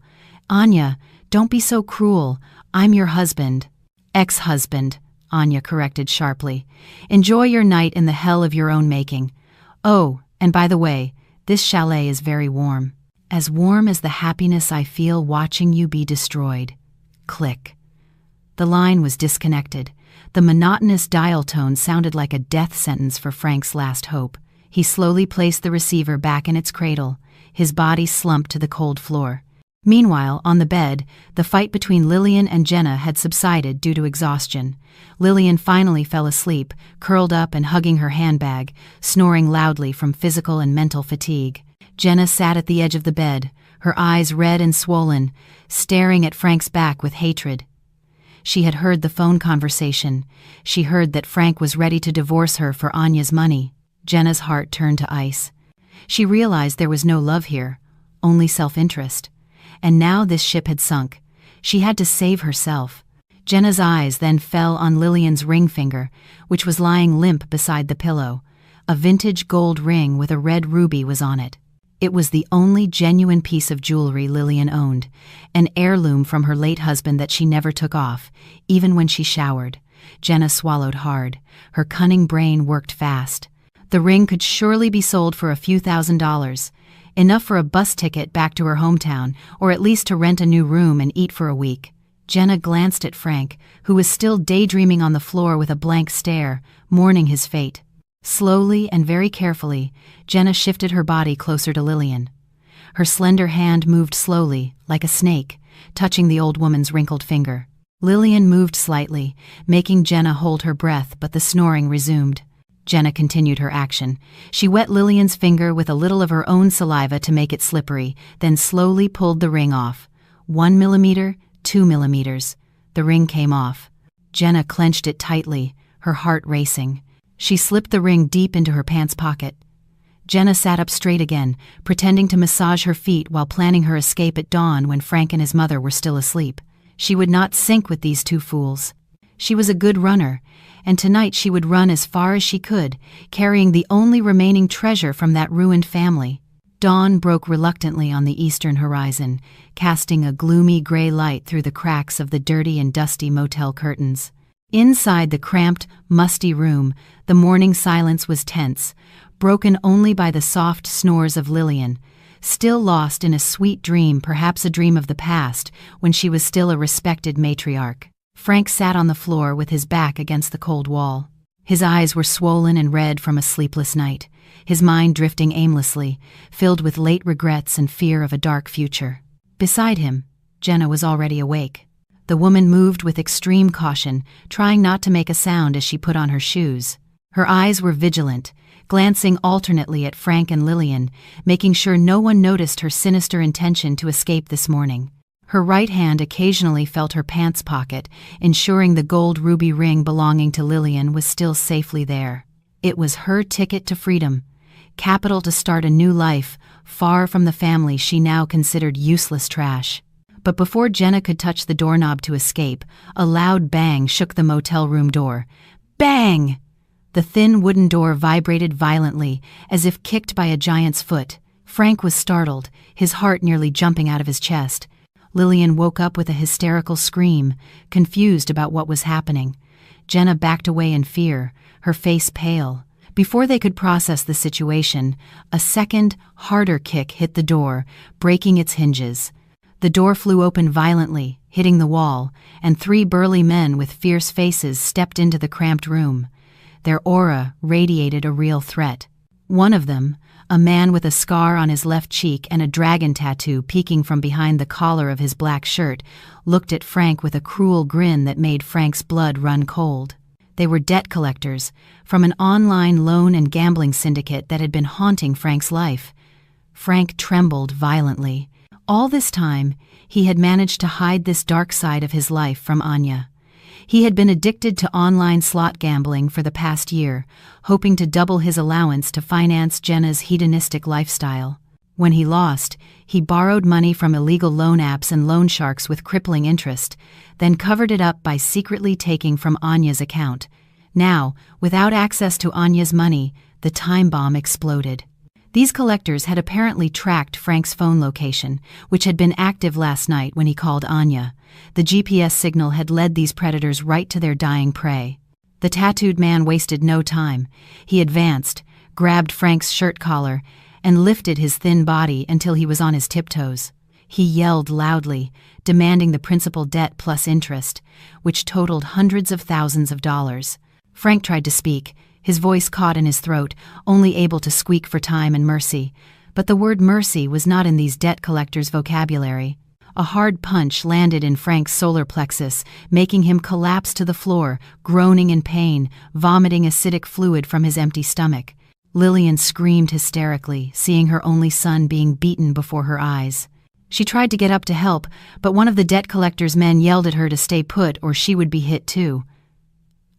"Anya, "Don't be so cruel. I'm your husband." "Ex-husband," Anya corrected sharply. "Enjoy your night in the hell of your own making. Oh, and by the way, this chalet is very warm. As warm as the happiness I feel watching you be destroyed." Click. The line was disconnected. The monotonous dial tone sounded like a death sentence for Frank's last hope. He slowly placed the receiver back in its cradle. His body slumped to the cold floor. Meanwhile, on the bed, the fight between Lillian and Jenna had subsided due to exhaustion. Lillian finally fell asleep, curled up and hugging her handbag, snoring loudly from physical and mental fatigue. Jenna sat at the edge of the bed, her eyes red and swollen, staring at Frank's back with hatred. She had heard the phone conversation. She heard that Frank was ready to divorce her for Anya's money. Jenna's heart turned to ice. She realized there was no love here, only self-interest. And now this ship had sunk. She had to save herself. Jenna's eyes then fell on Lillian's ring finger, which was lying limp beside the pillow. A vintage gold ring with a red ruby was on it. It was the only genuine piece of jewelry Lillian owned, an heirloom from her late husband that she never took off, even when she showered. Jenna swallowed hard. Her cunning brain worked fast. The ring could surely be sold for a few $1,000s, enough for a bus ticket back to her hometown, or at least to rent a new room and eat for a week. Jenna glanced at Frank, who was still daydreaming on the floor with a blank stare, mourning his fate. Slowly and very carefully, Jenna shifted her body closer to Lillian. Her slender hand moved slowly, like a snake, touching the old woman's wrinkled finger. Lillian moved slightly, making Jenna hold her breath, but the snoring resumed. Jenna continued her action. She wet Lillian's finger with a little of her own saliva to make it slippery, then slowly pulled the ring off. 1 millimeter, 2 millimeters. The ring came off. Jenna clenched it tightly, her heart racing. She slipped the ring deep into her pants pocket. Jenna sat up straight again, pretending to massage her feet while planning her escape at dawn when Frank and his mother were still asleep. She would not sink with these two fools. She was a good runner, and tonight she would run as far as she could, carrying the only remaining treasure from that ruined family. Dawn broke reluctantly on the eastern horizon, casting a gloomy gray light through the cracks of the dirty and dusty motel curtains. Inside the cramped, musty room, the morning silence was tense, broken only by the soft snores of Lillian, still lost in a sweet dream, perhaps a dream of the past, when she was still a respected matriarch. Frank sat on the floor with his back against the cold wall. His eyes were swollen and red from a sleepless night, his mind drifting aimlessly, filled with late regrets and fear of a dark future. Beside him, Jenna was already awake. The woman moved with extreme caution, trying not to make a sound as she put on her shoes. Her eyes were vigilant, glancing alternately at Frank and Lillian, making sure no one noticed her sinister intention to escape this morning. Her right hand occasionally felt her pants pocket, ensuring the gold ruby ring belonging to Lillian was still safely there. It was her ticket to freedom, capital to start a new life, far from the family she now considered useless trash. But before Jenna could touch the doorknob to escape, a loud bang shook the motel room door. Bang! The thin wooden door vibrated violently, as if kicked by a giant's foot. Frank was startled, his heart nearly jumping out of his chest. Lillian woke up with a hysterical scream, confused about what was happening. Jenna backed away in fear, her face pale. Before they could process the situation, a second, harder kick hit the door, breaking its hinges. The door flew open violently, hitting the wall, and 3 burly men with fierce faces stepped into the cramped room. Their aura radiated a real threat. One of them, a man with a scar on his left cheek and a dragon tattoo peeking from behind the collar of his black shirt, looked at Frank with a cruel grin that made Frank's blood run cold. They were debt collectors, from an online loan and gambling syndicate that had been haunting Frank's life. Frank trembled violently. All this time, he had managed to hide this dark side of his life from Anya. He had been addicted to online slot gambling for the past year, hoping to double his allowance to finance Jenna's hedonistic lifestyle. When he lost, he borrowed money from illegal loan apps and loan sharks with crippling interest, then covered it up by secretly taking from Anya's account. Now, without access to Anya's money, the time bomb exploded. These collectors had apparently tracked Frank's phone location, which had been active last night when he called Anya. The GPS signal had led these predators right to their dying prey. The tattooed man wasted no time. He advanced, grabbed Frank's shirt collar, and lifted his thin body until he was on his tiptoes. He yelled loudly, demanding the principal debt plus interest, which totaled hundreds of thousands of dollars. Frank tried to speak, his voice caught in his throat, only able to squeak for time and mercy. But the word mercy was not in these debt collectors' vocabulary. A hard punch landed in Frank's solar plexus, making him collapse to the floor, groaning in pain, vomiting acidic fluid from his empty stomach. Lillian screamed hysterically, seeing her only son being beaten before her eyes. She tried to get up to help, but one of the debt collector's men yelled at her to stay put or she would be hit too.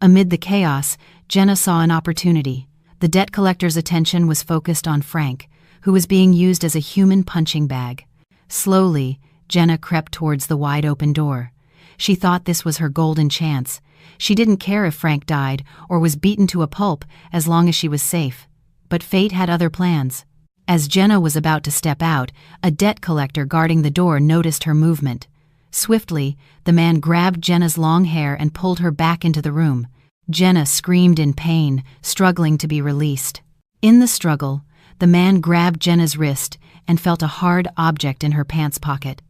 Amid the chaos, Jenna saw an opportunity. The debt collector's attention was focused on Frank, who was being used as a human punching bag. Slowly, Jenna crept towards the wide-open door. She thought this was her golden chance. She didn't care if Frank died or was beaten to a pulp as long as she was safe. But fate had other plans. As Jenna was about to step out, a debt collector guarding the door noticed her movement. Swiftly, the man grabbed Jenna's long hair and pulled her back into the room. Jenna screamed in pain, struggling to be released. In the struggle, the man grabbed Jenna's wrist and felt a hard object in her pants pocket.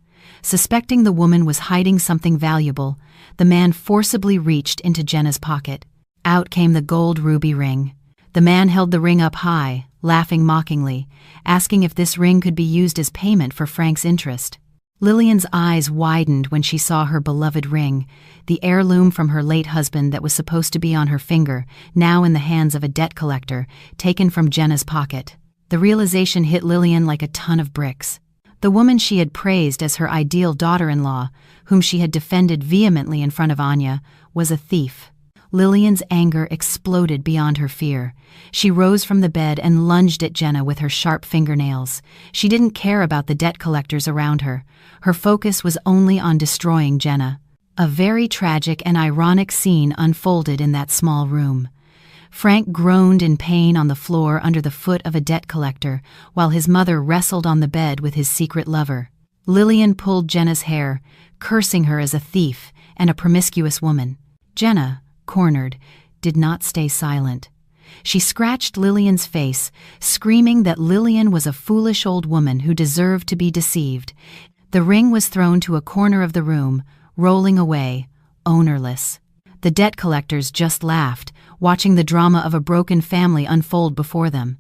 Suspecting the woman was hiding something valuable, the man forcibly reached into Jenna's pocket. Out came the gold ruby ring. The man held the ring up high, laughing mockingly, asking if this ring could be used as payment for Frank's interest. Lillian's eyes widened when she saw her beloved ring, the heirloom from her late husband that was supposed to be on her finger, now in the hands of a debt collector, taken from Jenna's pocket. The realization hit Lillian like a ton of bricks. The woman she had praised as her ideal daughter-in-law, whom she had defended vehemently in front of Anya, was a thief. Lillian's anger exploded beyond her fear. She rose from the bed and lunged at Jenna with her sharp fingernails. She didn't care about the debt collectors around her. Her focus was only on destroying Jenna. A very tragic and ironic scene unfolded in that small room. Frank groaned in pain on the floor under the foot of a debt collector, while his mother wrestled on the bed with his secret lover. Lillian pulled Jenna's hair, cursing her as a thief and a promiscuous woman. Jenna, cornered, did not stay silent. She scratched Lillian's face, screaming that Lillian was a foolish old woman who deserved to be deceived. The ring was thrown to a corner of the room, rolling away, ownerless. The debt collectors just laughed, watching the drama of a broken family unfold before them.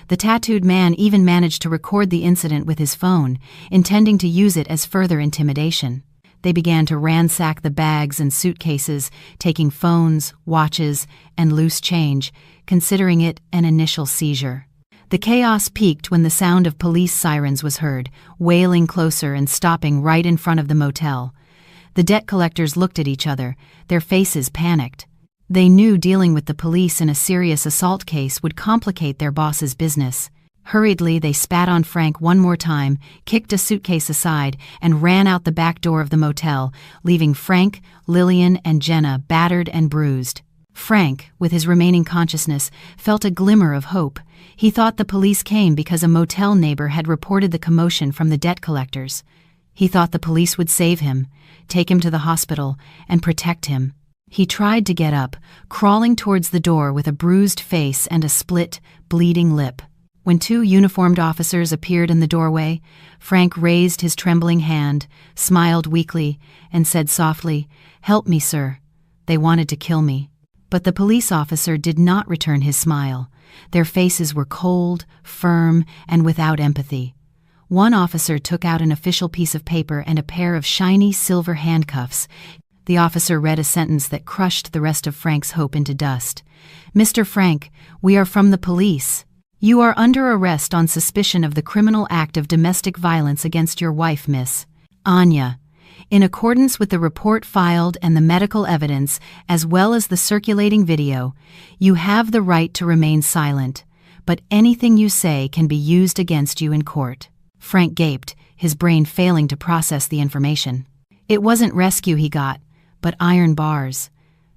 The tattooed man even managed to record the incident with his phone, intending to use it as further intimidation. They began to ransack the bags and suitcases, taking phones, watches, and loose change, considering it an initial seizure. The chaos peaked when the sound of police sirens was heard, wailing closer and stopping right in front of the motel. The debt collectors looked at each other, their faces panicked. They knew dealing with the police in a serious assault case would complicate their boss's business. Hurriedly, they spat on Frank one more time, kicked a suitcase aside, and ran out the back door of the motel, leaving Frank, Lillian, and Jenna battered and bruised. Frank, with his remaining consciousness, felt a glimmer of hope. He thought the police came because a motel neighbor had reported the commotion from the debt collectors. He thought the police would save him, take him to the hospital, and protect him. He tried to get up, crawling towards the door with a bruised face and a split, bleeding lip. When two uniformed officers appeared in the doorway, Frank raised his trembling hand, smiled weakly, and said softly, "Help me, sir. They wanted to kill me." But the police officer did not return his smile. Their faces were cold, firm, and without empathy. One officer took out an official piece of paper and a pair of shiny silver handcuffs. The officer read a sentence that crushed the rest of Frank's hope into dust. "Mr. Frank, we are from the police. You are under arrest on suspicion of the criminal act of domestic violence against your wife, Miss Anya. In accordance with the report filed and the medical evidence, as well as the circulating video, you have the right to remain silent, but anything you say can be used against you in court." Frank gaped, his brain failing to process the information. It wasn't rescue he got, but iron bars.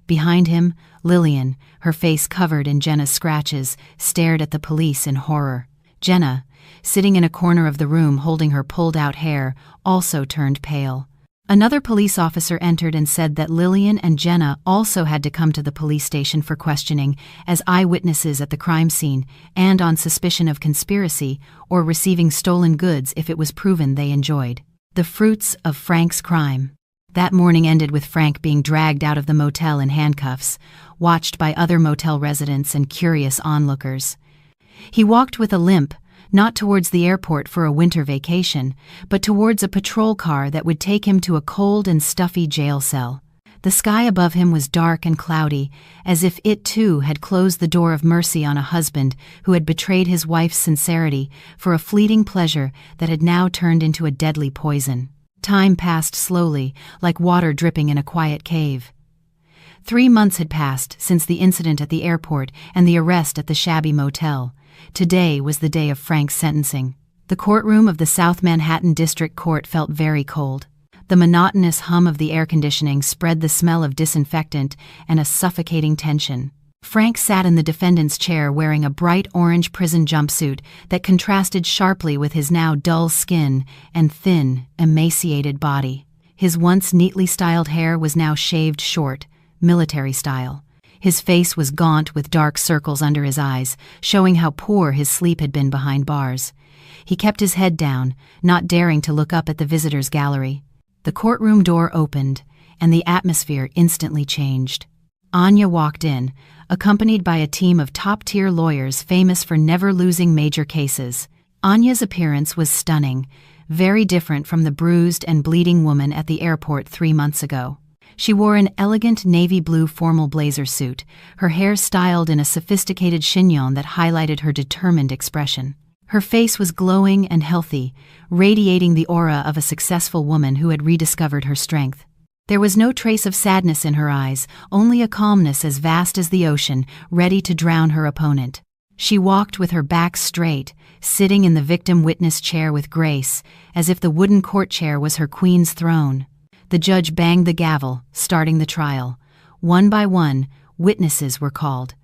Behind him, Lillian, her face covered in Jenna's scratches, stared at the police in horror. Jenna, sitting in a corner of the room holding her pulled-out hair, also turned pale. Another police officer entered and said that Lillian and Jenna also had to come to the police station for questioning as eyewitnesses at the crime scene and on suspicion of conspiracy or receiving stolen goods if it was proven they enjoyed the fruits of Frank's crime. That morning ended with Frank being dragged out of the motel in handcuffs, watched by other motel residents and curious onlookers. He walked with a limp, not towards the airport for a winter vacation, but towards a patrol car that would take him to a cold and stuffy jail cell. The sky above him was dark and cloudy, as if it too had closed the door of mercy on a husband who had betrayed his wife's sincerity for a fleeting pleasure that had now turned into a deadly poison. Time passed slowly, like water dripping in a quiet cave. 3 months had passed since the incident at the airport and the arrest at the shabby motel. Today was the day of Frank's sentencing. The courtroom of the South Manhattan District Court felt very cold. The monotonous hum of the air conditioning spread the smell of disinfectant and a suffocating tension. Frank sat in the defendant's chair wearing a bright orange prison jumpsuit that contrasted sharply with his now dull skin and thin, emaciated body. His once neatly styled hair was now shaved short, military style. His face was gaunt with dark circles under his eyes, showing how poor his sleep had been behind bars. He kept his head down, not daring to look up at the visitors' gallery. The courtroom door opened, and the atmosphere instantly changed. Anya walked in, accompanied by a team of top-tier lawyers famous for never losing major cases. Anya's appearance was stunning, very different from the bruised and bleeding woman at the airport 3 months ago. She wore an elegant navy blue formal blazer suit, her hair styled in a sophisticated chignon that highlighted her determined expression. Her face was glowing and healthy, radiating the aura of a successful woman who had rediscovered her strength. There was no trace of sadness in her eyes, only a calmness as vast as the ocean, ready to drown her opponent. She walked with her back straight, sitting in the victim witness chair with grace, as if the wooden court chair was her queen's throne. The judge banged the gavel, starting the trial. One by one, witnesses were called.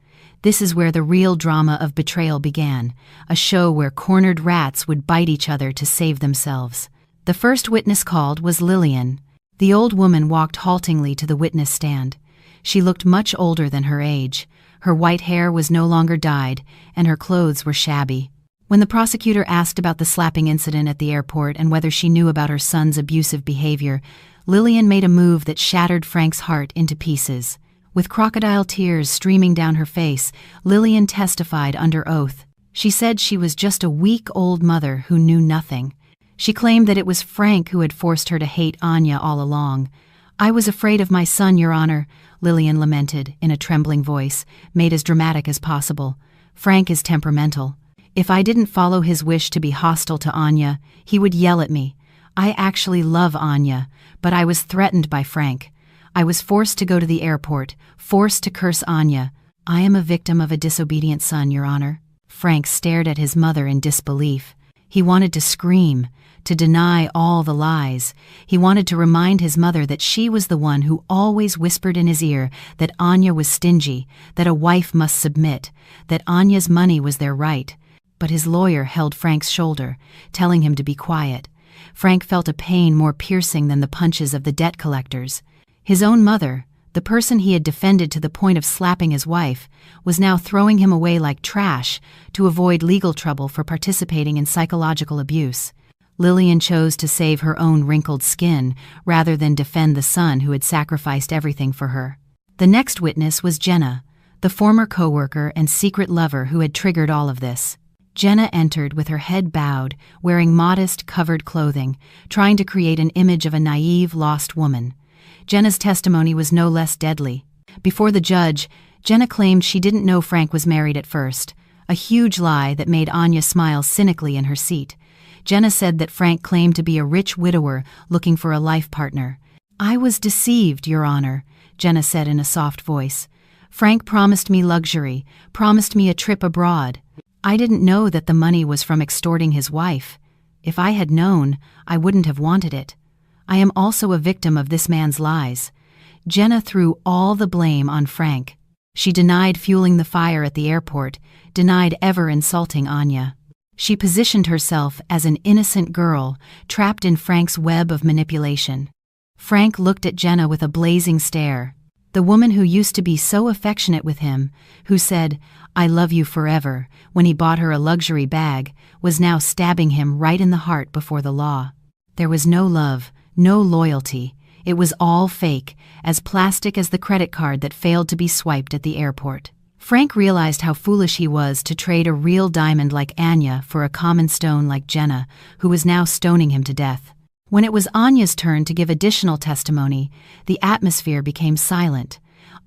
This is where the real drama of betrayal began, a show where cornered rats would bite each other to save themselves. The first witness called was Lillian. The old woman walked haltingly to the witness stand. She looked much older than her age. Her white hair was no longer dyed, and her clothes were shabby. When the prosecutor asked about the slapping incident at the airport and whether she knew about her son's abusive behavior, Lillian made a move that shattered Frank's heart into pieces. With crocodile tears streaming down her face, Lillian testified under oath. She said she was just a weak-old mother who knew nothing. She claimed that it was Frank who had forced her to hate Anya all along. "I was afraid of my son, Your Honor," Lillian lamented in a trembling voice, made as dramatic as possible. "Frank is temperamental. If I didn't follow his wish to be hostile to Anya, he would yell at me. I actually love Anya, but I was threatened by Frank. I was forced to go to the airport, forced to curse Anya. I am a victim of a disobedient son, Your Honor." Frank stared at his mother in disbelief. He wanted to scream, to deny all the lies. He wanted to remind his mother that she was the one who always whispered in his ear that Anya was stingy, that a wife must submit, that Anya's money was their right. But his lawyer held Frank's shoulder, telling him to be quiet. Frank felt a pain more piercing than the punches of the debt collectors. His own mother, the person he had defended to the point of slapping his wife, was now throwing him away like trash to avoid legal trouble for participating in psychological abuse. Lillian chose to save her own wrinkled skin rather than defend the son who had sacrificed everything for her. The next witness was Jenna, the former coworker and secret lover who had triggered all of this. Jenna entered with her head bowed, wearing modest, covered clothing, trying to create an image of a naive, lost woman. Jenna's testimony was no less deadly. Before the judge, Jenna claimed she didn't know Frank was married at first, a huge lie that made Anya smile cynically in her seat. Jenna said that Frank claimed to be a rich widower looking for a life partner. "I was deceived, Your Honor," Jenna said in a soft voice. "Frank promised me luxury, promised me a trip abroad. I didn't know that the money was from extorting his wife. If I had known, I wouldn't have wanted it. I am also a victim of this man's lies." Jenna threw all the blame on Frank. She denied fueling the fire at the airport, denied ever insulting Anya. She positioned herself as an innocent girl trapped in Frank's web of manipulation. Frank looked at Jenna with a blazing stare. The woman who used to be so affectionate with him, who said, "I love you forever," when he bought her a luxury bag, was now stabbing him right in the heart before the law. There was no love, no loyalty. It was all fake, as plastic as the credit card that failed to be swiped at the airport. Frank realized how foolish he was to trade a real diamond like Anya for a common stone like Jenna, who was now stoning him to death. When it was Anya's turn to give additional testimony, the atmosphere became silent.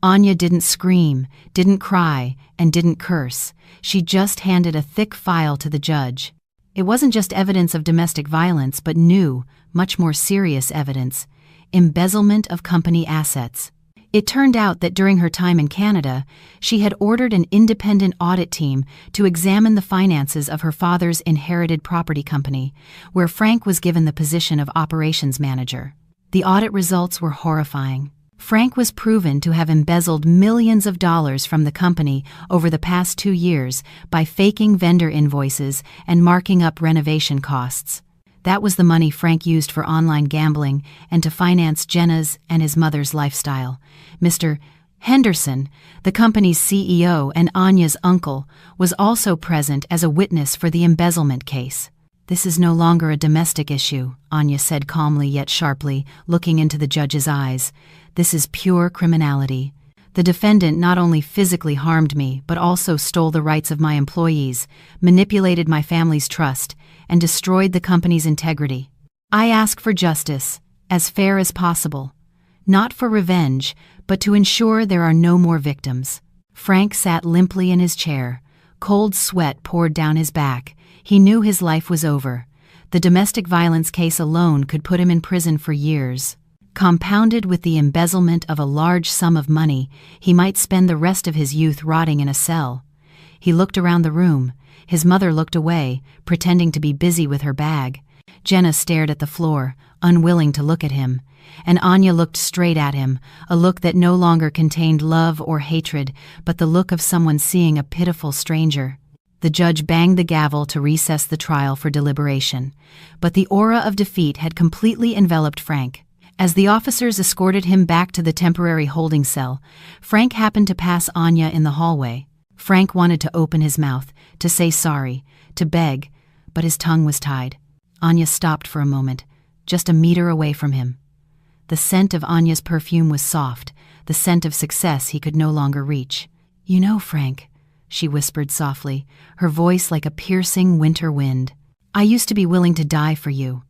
Anya didn't scream, didn't cry, and didn't curse. She just handed a thick file to the judge. It wasn't just evidence of domestic violence, but new, much more serious evidence: embezzlement of company assets. It turned out that during her time in Canada, she had ordered an independent audit team to examine the finances of her father's inherited property company, where Frank was given the position of operations manager. The audit results were horrifying. Frank was proven to have embezzled millions of dollars from the company over the past 2 years by faking vendor invoices and marking up renovation costs. That was the money Frank used for online gambling and to finance Jenna's and his mother's lifestyle. Mr. Henderson, the company's CEO and Anya's uncle, was also present as a witness for the embezzlement case. "This is no longer a domestic issue," Anya said calmly yet sharply, looking into the judge's eyes. "This is pure criminality. The defendant not only physically harmed me, but also stole the rights of my employees, manipulated my family's trust, and destroyed the company's integrity. I ask for justice, as fair as possible. Not for revenge, but to ensure there are no more victims." Frank sat limply in his chair. Cold sweat poured down his back. He knew his life was over. The domestic violence case alone could put him in prison for years. Compounded with the embezzlement of a large sum of money, he might spend the rest of his youth rotting in a cell. He looked around the room. His mother looked away, pretending to be busy with her bag. Jenna stared at the floor, unwilling to look at him. And Anya looked straight at him, a look that no longer contained love or hatred, but the look of someone seeing a pitiful stranger. The judge banged the gavel to recess the trial for deliberation. But the aura of defeat had completely enveloped Frank. As the officers escorted him back to the temporary holding cell, Frank happened to pass Anya in the hallway. Frank wanted to open his mouth, to say sorry, to beg, but his tongue was tied. Anya stopped for a moment, just a meter away from him. The scent of Anya's perfume was soft, the scent of success he could no longer reach. "You know, Frank," she whispered softly, her voice like a piercing winter wind, "I used to be willing to die for you.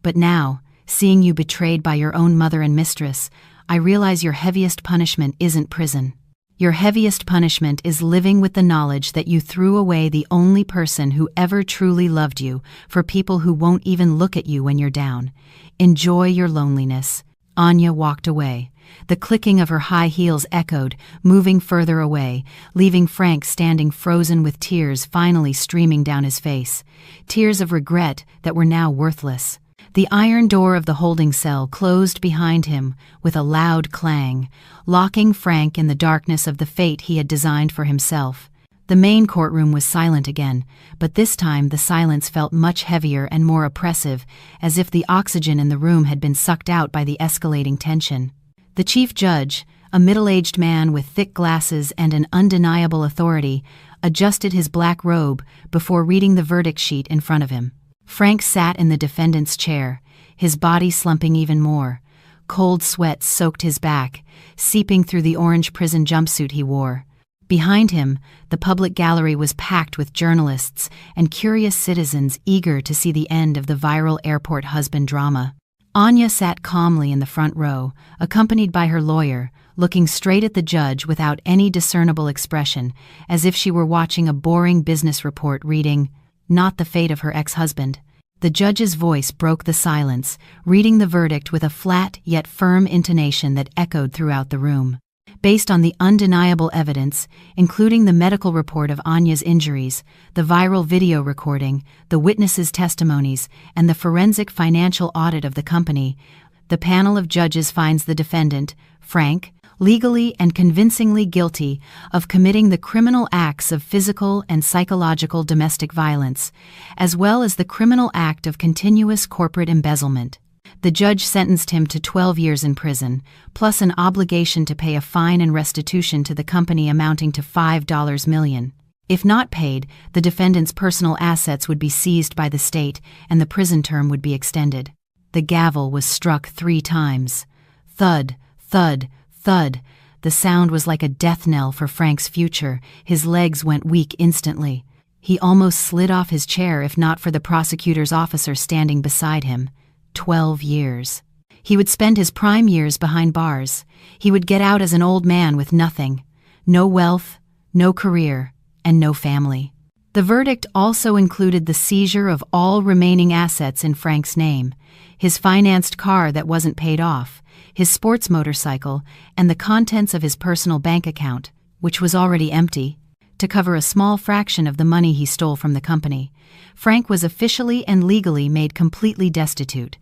But now, seeing you betrayed by your own mother and mistress, I realize your heaviest punishment isn't prison. Your heaviest punishment is living with the knowledge that you threw away the only person who ever truly loved you for people who won't even look at you when you're down. Enjoy your loneliness." Anya walked away. The clicking of her high heels echoed, moving further away, leaving Frank standing frozen with tears finally streaming down his face. Tears of regret that were now worthless. The iron door of the holding cell closed behind him with a loud clang, locking Frank in the darkness of the fate he had designed for himself. The main courtroom was silent again, but this time the silence felt much heavier and more oppressive, as if the oxygen in the room had been sucked out by the escalating tension. The chief judge, a middle-aged man with thick glasses and an undeniable authority, adjusted his black robe before reading the verdict sheet in front of him. Frank sat in the defendant's chair, his body slumping even more. Cold sweat soaked his back, seeping through the orange prison jumpsuit he wore. Behind him, the public gallery was packed with journalists and curious citizens eager to see the end of the viral airport husband drama. Anya sat calmly in the front row, accompanied by her lawyer, looking straight at the judge without any discernible expression, as if she were watching a boring business report reading, "Not the fate of her ex-husband." The judge's voice broke the silence, reading the verdict with a flat yet firm intonation that echoed throughout the room. Based on the undeniable evidence, including the medical report of Anya's injuries, the viral video recording, the witnesses' testimonies, and the forensic financial audit of the company, the panel of judges finds the defendant, Frank, legally and convincingly guilty of committing the criminal acts of physical and psychological domestic violence, as well as the criminal act of continuous corporate embezzlement. The judge sentenced him to 12 years in prison, plus an obligation to pay a fine and restitution to the company amounting to $5 million. If not paid, the defendant's personal assets would be seized by the state and the prison term would be extended. The gavel was struck 3 times. Thud, thud, thud. The sound was like a death knell for Frank's future. His legs went weak instantly. He almost slid off his chair if not for the prosecutor's officer standing beside him. 12 years. He would spend his prime years behind bars. He would get out as an old man with nothing. No wealth, no career, and no family. The verdict also included the seizure of all remaining assets in Frank's name: his financed car that wasn't paid off, his sports motorcycle, and the contents of his personal bank account, which was already empty, to cover a small fraction of the money he stole from the company. Frank was officially and legally made completely destitute.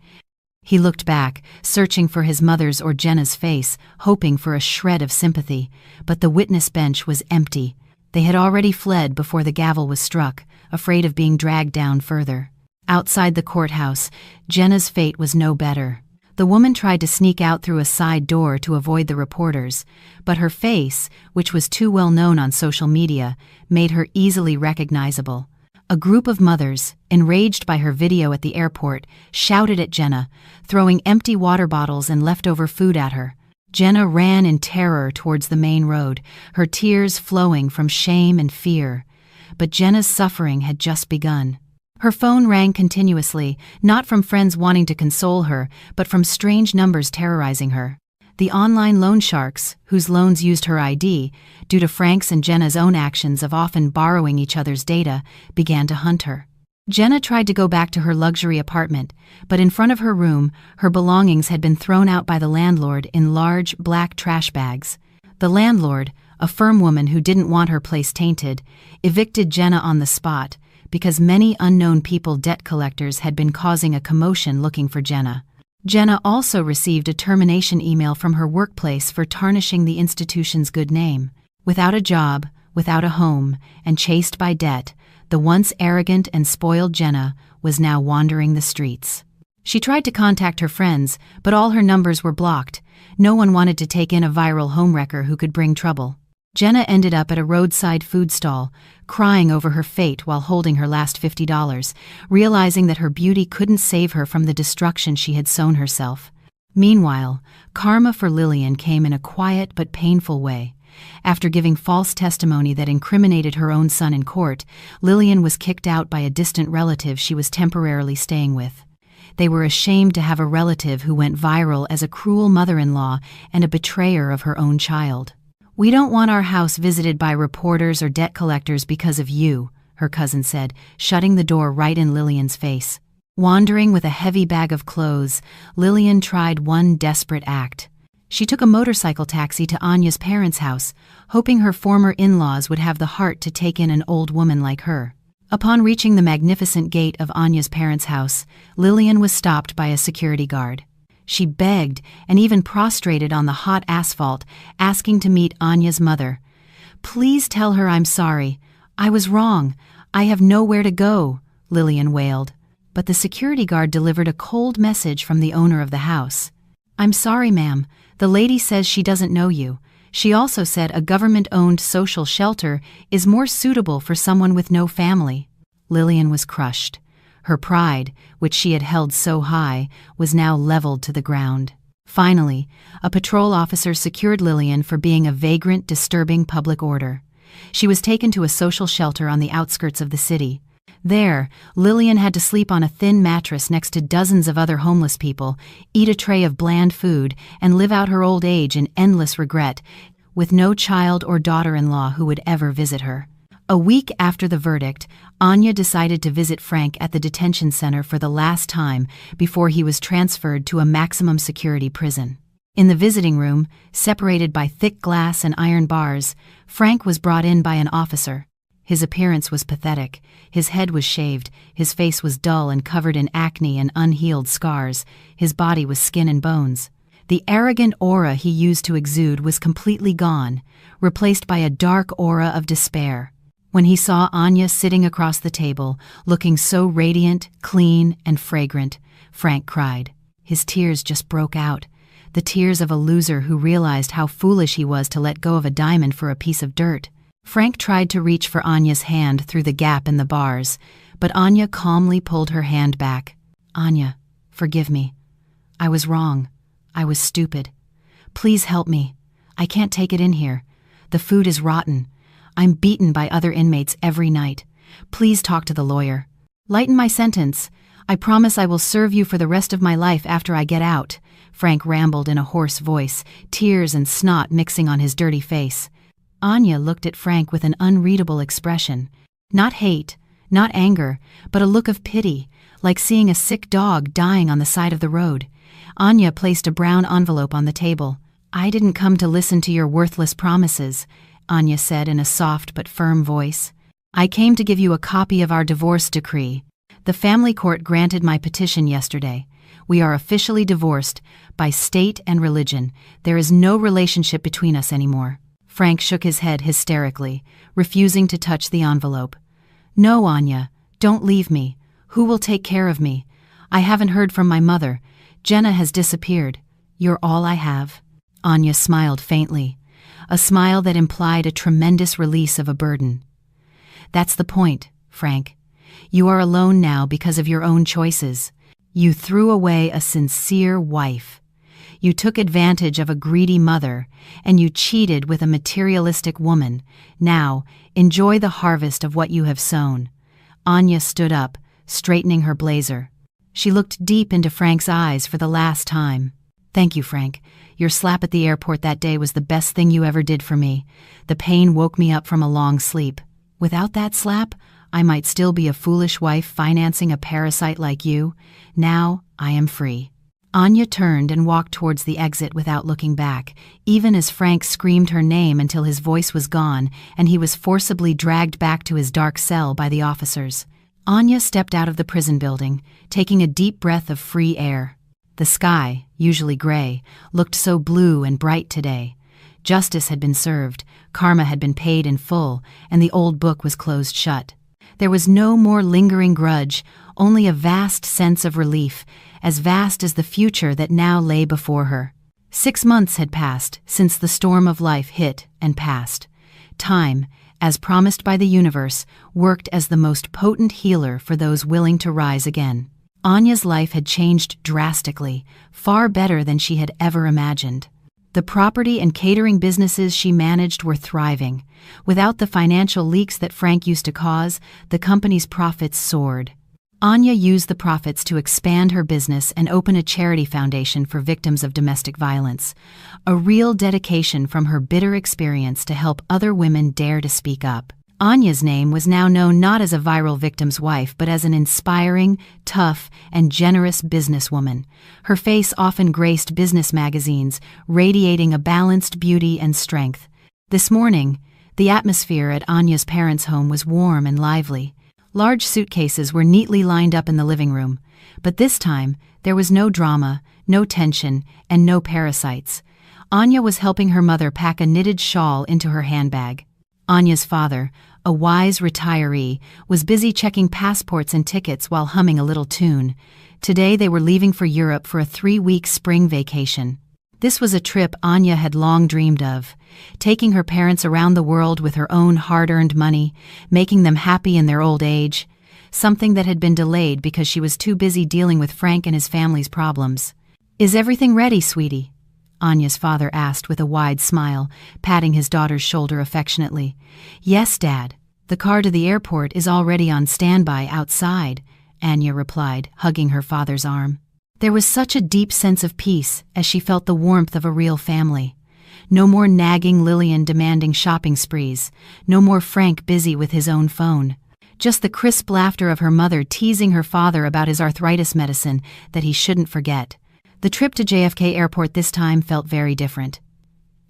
He looked back, searching for his mother's or Jenna's face, hoping for a shred of sympathy, but the witness bench was empty. They had already fled before the gavel was struck, afraid of being dragged down further. Outside the courthouse, Jenna's fate was no better. The woman tried to sneak out through a side door to avoid the reporters, but her face, which was too well known on social media, made her easily recognizable. A group of mothers, enraged by her video at the airport, shouted at Jenna, throwing empty water bottles and leftover food at her. Jenna ran in terror towards the main road, her tears flowing from shame and fear. But Jenna's suffering had just begun. Her phone rang continuously, not from friends wanting to console her, but from strange numbers terrorizing her. The online loan sharks, whose loans used her ID, due to Frank's and Jenna's own actions of often borrowing each other's data, began to hunt her. Jenna tried to go back to her luxury apartment, but in front of her room, her belongings had been thrown out by the landlord in large, black trash bags. The landlord, a firm woman who didn't want her place tainted, evicted Jenna on the spot, because many unknown debt collectors had been causing a commotion looking for Jenna. Jenna also received a termination email from her workplace for tarnishing the institution's good name. Without a job, without a home, and chased by debt, the once arrogant and spoiled Jenna was now wandering the streets. She tried to contact her friends, but all her numbers were blocked. No one wanted to take in a viral homewrecker who could bring trouble. Jenna ended up at a roadside food stall, crying over her fate while holding her last $50, realizing that her beauty couldn't save her from the destruction she had sown herself. Meanwhile, karma for Lillian came in a quiet but painful way. After giving false testimony that incriminated her own son in court, Lillian was kicked out by a distant relative she was temporarily staying with. They were ashamed to have a relative who went viral as a cruel mother-in-law and a betrayer of her own child. "We don't want our house visited by reporters or debt collectors because of you," her cousin said, shutting the door right in Lillian's face. Wandering with a heavy bag of clothes, Lillian tried one desperate act. She took a motorcycle taxi to Anya's parents' house, hoping her former in-laws would have the heart to take in an old woman like her. Upon reaching the magnificent gate of Anya's parents' house, Lillian was stopped by a security guard. She begged and even prostrated on the hot asphalt, asking to meet Anya's mother. "Please tell her I'm sorry. I was wrong. I have nowhere to go," Lillian wailed. But the security guard delivered a cold message from the owner of the house. "I'm sorry, ma'am. The lady says she doesn't know you. She also said a government-owned social shelter is more suitable for someone with no family." Lillian was crushed. Her pride, which she had held so high, was now leveled to the ground. Finally, a patrol officer secured Lillian for being a vagrant disturbing public order. She was taken to a social shelter on the outskirts of the city. There, Lillian had to sleep on a thin mattress next to dozens of other homeless people, eat a tray of bland food, and live out her old age in endless regret, with no child or daughter-in-law who would ever visit her. A week after the verdict, Anya decided to visit Frank at the detention center for the last time before he was transferred to a maximum security prison. In the visiting room, separated by thick glass and iron bars, Frank was brought in by an officer. His appearance was pathetic. His head was shaved, his face was dull and covered in acne and unhealed scars, his body was skin and bones. The arrogant aura he used to exude was completely gone, replaced by a dark aura of despair. When he saw Anya sitting across the table, looking so radiant, clean, and fragrant, Frank cried. His tears just broke out, the tears of a loser who realized how foolish he was to let go of a diamond for a piece of dirt. Frank tried to reach for Anya's hand through the gap in the bars, but Anya calmly pulled her hand back. "Anya, forgive me. I was wrong. I was stupid. Please help me. I can't take it in here. The food is rotten. I'm beaten by other inmates every night. Please talk to the lawyer. Lighten my sentence. I promise I will serve you for the rest of my life after I get out," Frank rambled in a hoarse voice, tears and snot mixing on his dirty face. Anya looked at Frank with an unreadable expression. Not hate, not anger, but a look of pity, like seeing a sick dog dying on the side of the road. Anya placed a brown envelope on the table. "I didn't come to listen to your worthless promises," Anya said in a soft but firm voice. "I came to give you a copy of our divorce decree. The family court granted my petition yesterday. We are officially divorced by state and religion. There is no relationship between us anymore." Frank shook his head hysterically, refusing to touch the envelope. "No, Anya, don't leave me. Who will take care of me? I haven't heard from my mother. Jenna has disappeared. You're all I have." Anya smiled faintly, a smile that implied a tremendous release of a burden. "That's the point, Frank. You are alone now because of your own choices. You threw away a sincere wife. You took advantage of a greedy mother, and you cheated with a materialistic woman. Now, enjoy the harvest of what you have sown." Anya stood up, straightening her blazer. She looked deep into Frank's eyes for the last time. "Thank you, Frank. Your slap at the airport that day was the best thing you ever did for me. The pain woke me up from a long sleep. Without that slap, I might still be a foolish wife financing a parasite like you. Now, I am free." Anya turned and walked towards the exit without looking back, even as Frank screamed her name until his voice was gone and he was forcibly dragged back to his dark cell by the officers. Anya stepped out of the prison building, taking a deep breath of free air. The sky, usually gray, looked so blue and bright today. Justice had been served, karma had been paid in full, and the old book was closed shut. There was no more lingering grudge, only a vast sense of relief, as vast as the future that now lay before her. 6 months had passed since the storm of life hit and passed. Time, as promised by the universe, worked as the most potent healer for those willing to rise again. Anya's life had changed drastically, far better than she had ever imagined. The property and catering businesses she managed were thriving. Without the financial leaks that Frank used to cause, the company's profits soared. Anya used the profits to expand her business and open a charity foundation for victims of domestic violence, a real dedication from her bitter experience to help other women dare to speak up. Anya's name was now known not as a viral victim's wife, but as an inspiring, tough, and generous businesswoman. Her face often graced business magazines, radiating a balanced beauty and strength. This morning, the atmosphere at Anya's parents' home was warm and lively. Large suitcases were neatly lined up in the living room, but this time there was no drama, no tension, and no parasites. Anya was helping her mother pack a knitted shawl into her handbag. Anya's father, a wise retiree, was busy checking passports and tickets while humming a little tune. Today they were leaving for Europe for a 3-week spring vacation. This was a trip Anya had long dreamed of, taking her parents around the world with her own hard-earned money, making them happy in their old age, something that had been delayed because she was too busy dealing with Frank and his family's problems. "Is everything ready, sweetie?" Anya's father asked with a wide smile, patting his daughter's shoulder affectionately. "Yes, Dad. The car to the airport is already on standby outside," Anya replied, hugging her father's arm. There was such a deep sense of peace as she felt the warmth of a real family. No more nagging Lillian demanding shopping sprees, no more Frank busy with his own phone. Just the crisp laughter of her mother teasing her father about his arthritis medicine that he shouldn't forget. The trip to JFK Airport this time felt very different.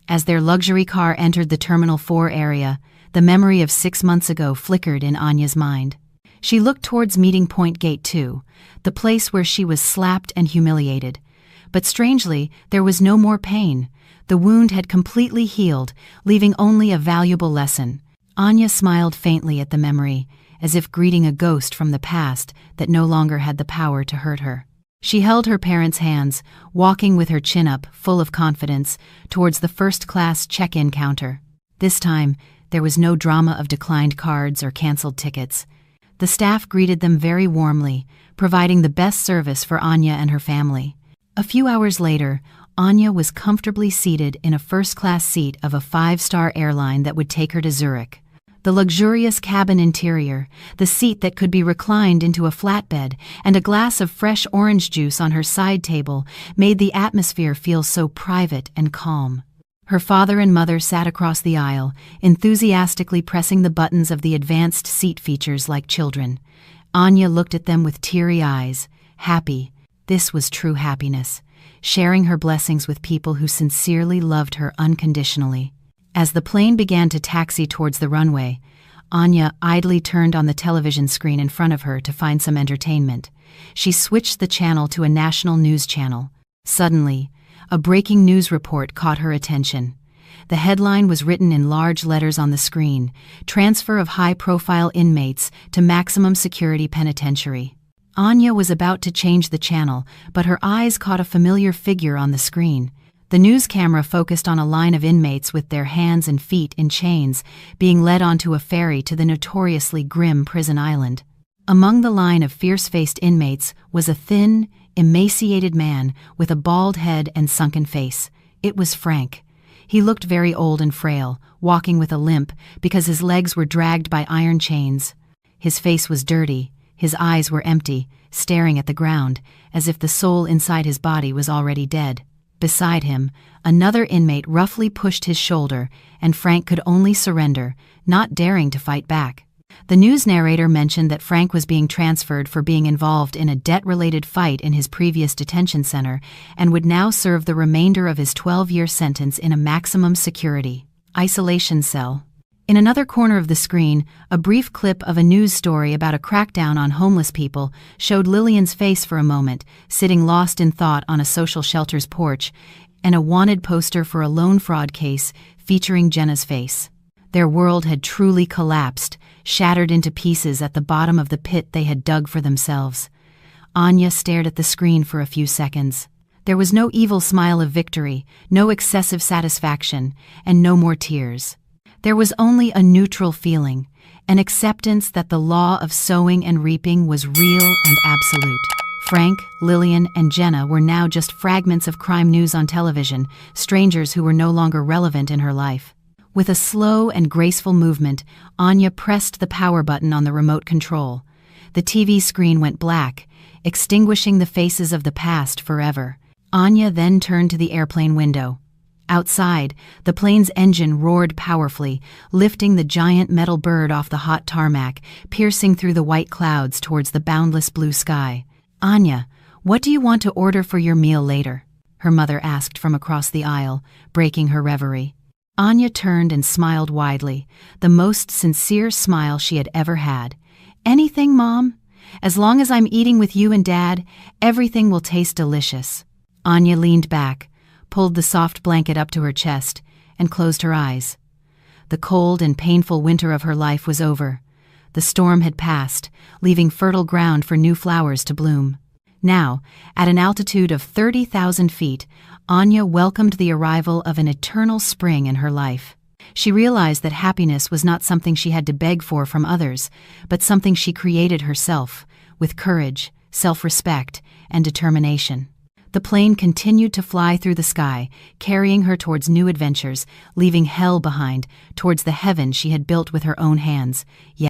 As their luxury car entered the Terminal 4 area, the memory of 6 months ago flickered in Anya's mind. She looked towards Meeting Point Gate 2, the place where she was slapped and humiliated. But strangely, there was no more pain. The wound had completely healed, leaving only a valuable lesson. Anya smiled faintly at the memory, as if greeting a ghost from the past that no longer had the power to hurt her. She held her parents' hands, walking with her chin up, full of confidence, towards the first-class check-in counter. This time, there was no drama of declined cards or canceled tickets. The staff greeted them very warmly, providing the best service for Anya and her family. A few hours later, Anya was comfortably seated in a first-class seat of a 5-star airline that would take her to Zurich. The luxurious cabin interior, the seat that could be reclined into a flatbed, and a glass of fresh orange juice on her side table made the atmosphere feel so private and calm. Her father and mother sat across the aisle, enthusiastically pressing the buttons of the advanced seat features like children. Anya looked at them with teary eyes, happy. This was true happiness, sharing her blessings with people who sincerely loved her unconditionally. As the plane began to taxi towards the runway, Anya idly turned on the television screen in front of her to find some entertainment. She switched the channel to a national news channel. Suddenly, a breaking news report caught her attention. The headline was written in large letters on the screen: "Transfer of high-profile inmates to maximum security penitentiary." Anya was about to change the channel, but her eyes caught a familiar figure on the screen. The news camera focused on a line of inmates with their hands and feet in chains, being led onto a ferry to the notoriously grim prison island. Among the line of fierce-faced inmates was a thin, emaciated man with a bald head and sunken face. It was Frank. He looked very old and frail, walking with a limp because his legs were dragged by iron chains. His face was dirty, his eyes were empty, staring at the ground, as if the soul inside his body was already dead. Beside him, another inmate roughly pushed his shoulder, and Frank could only surrender, not daring to fight back. The news narrator mentioned that Frank was being transferred for being involved in a debt-related fight in his previous detention center and would now serve the remainder of his 12-year sentence in a maximum security isolation cell. In another corner of the screen, a brief clip of a news story about a crackdown on homeless people showed Lillian's face for a moment, sitting lost in thought on a social shelter's porch, and a wanted poster for a loan fraud case featuring Jenna's face. Their world had truly collapsed, shattered into pieces at the bottom of the pit they had dug for themselves. Anya stared at the screen for a few seconds. There was no evil smile of victory, no excessive satisfaction, and no more tears. There was only a neutral feeling, an acceptance that the law of sowing and reaping was real and absolute. Frank, Lillian, and Jenna were now just fragments of crime news on television, strangers who were no longer relevant in her life. With a slow and graceful movement, Anya pressed the power button on the remote control. The TV screen went black, extinguishing the faces of the past forever. Anya then turned to the airplane window. Outside, the plane's engine roared powerfully, lifting the giant metal bird off the hot tarmac, piercing through the white clouds towards the boundless blue sky. "Anya, what do you want to order for your meal later?" her mother asked from across the aisle, breaking her reverie. Anya turned and smiled widely, the most sincere smile she had ever had. "Anything, Mom? As long as I'm eating with you and Dad, everything will taste delicious." Anya leaned back, pulled the soft blanket up to her chest, and closed her eyes. The cold and painful winter of her life was over. The storm had passed, leaving fertile ground for new flowers to bloom. Now, at an altitude of 30,000 feet, Anya welcomed the arrival of an eternal spring in her life. She realized that happiness was not something she had to beg for from others, but something she created herself, with courage, self-respect, and determination. The plane continued to fly through the sky, carrying her towards new adventures, leaving hell behind, towards the heaven she had built with her own hands. Yet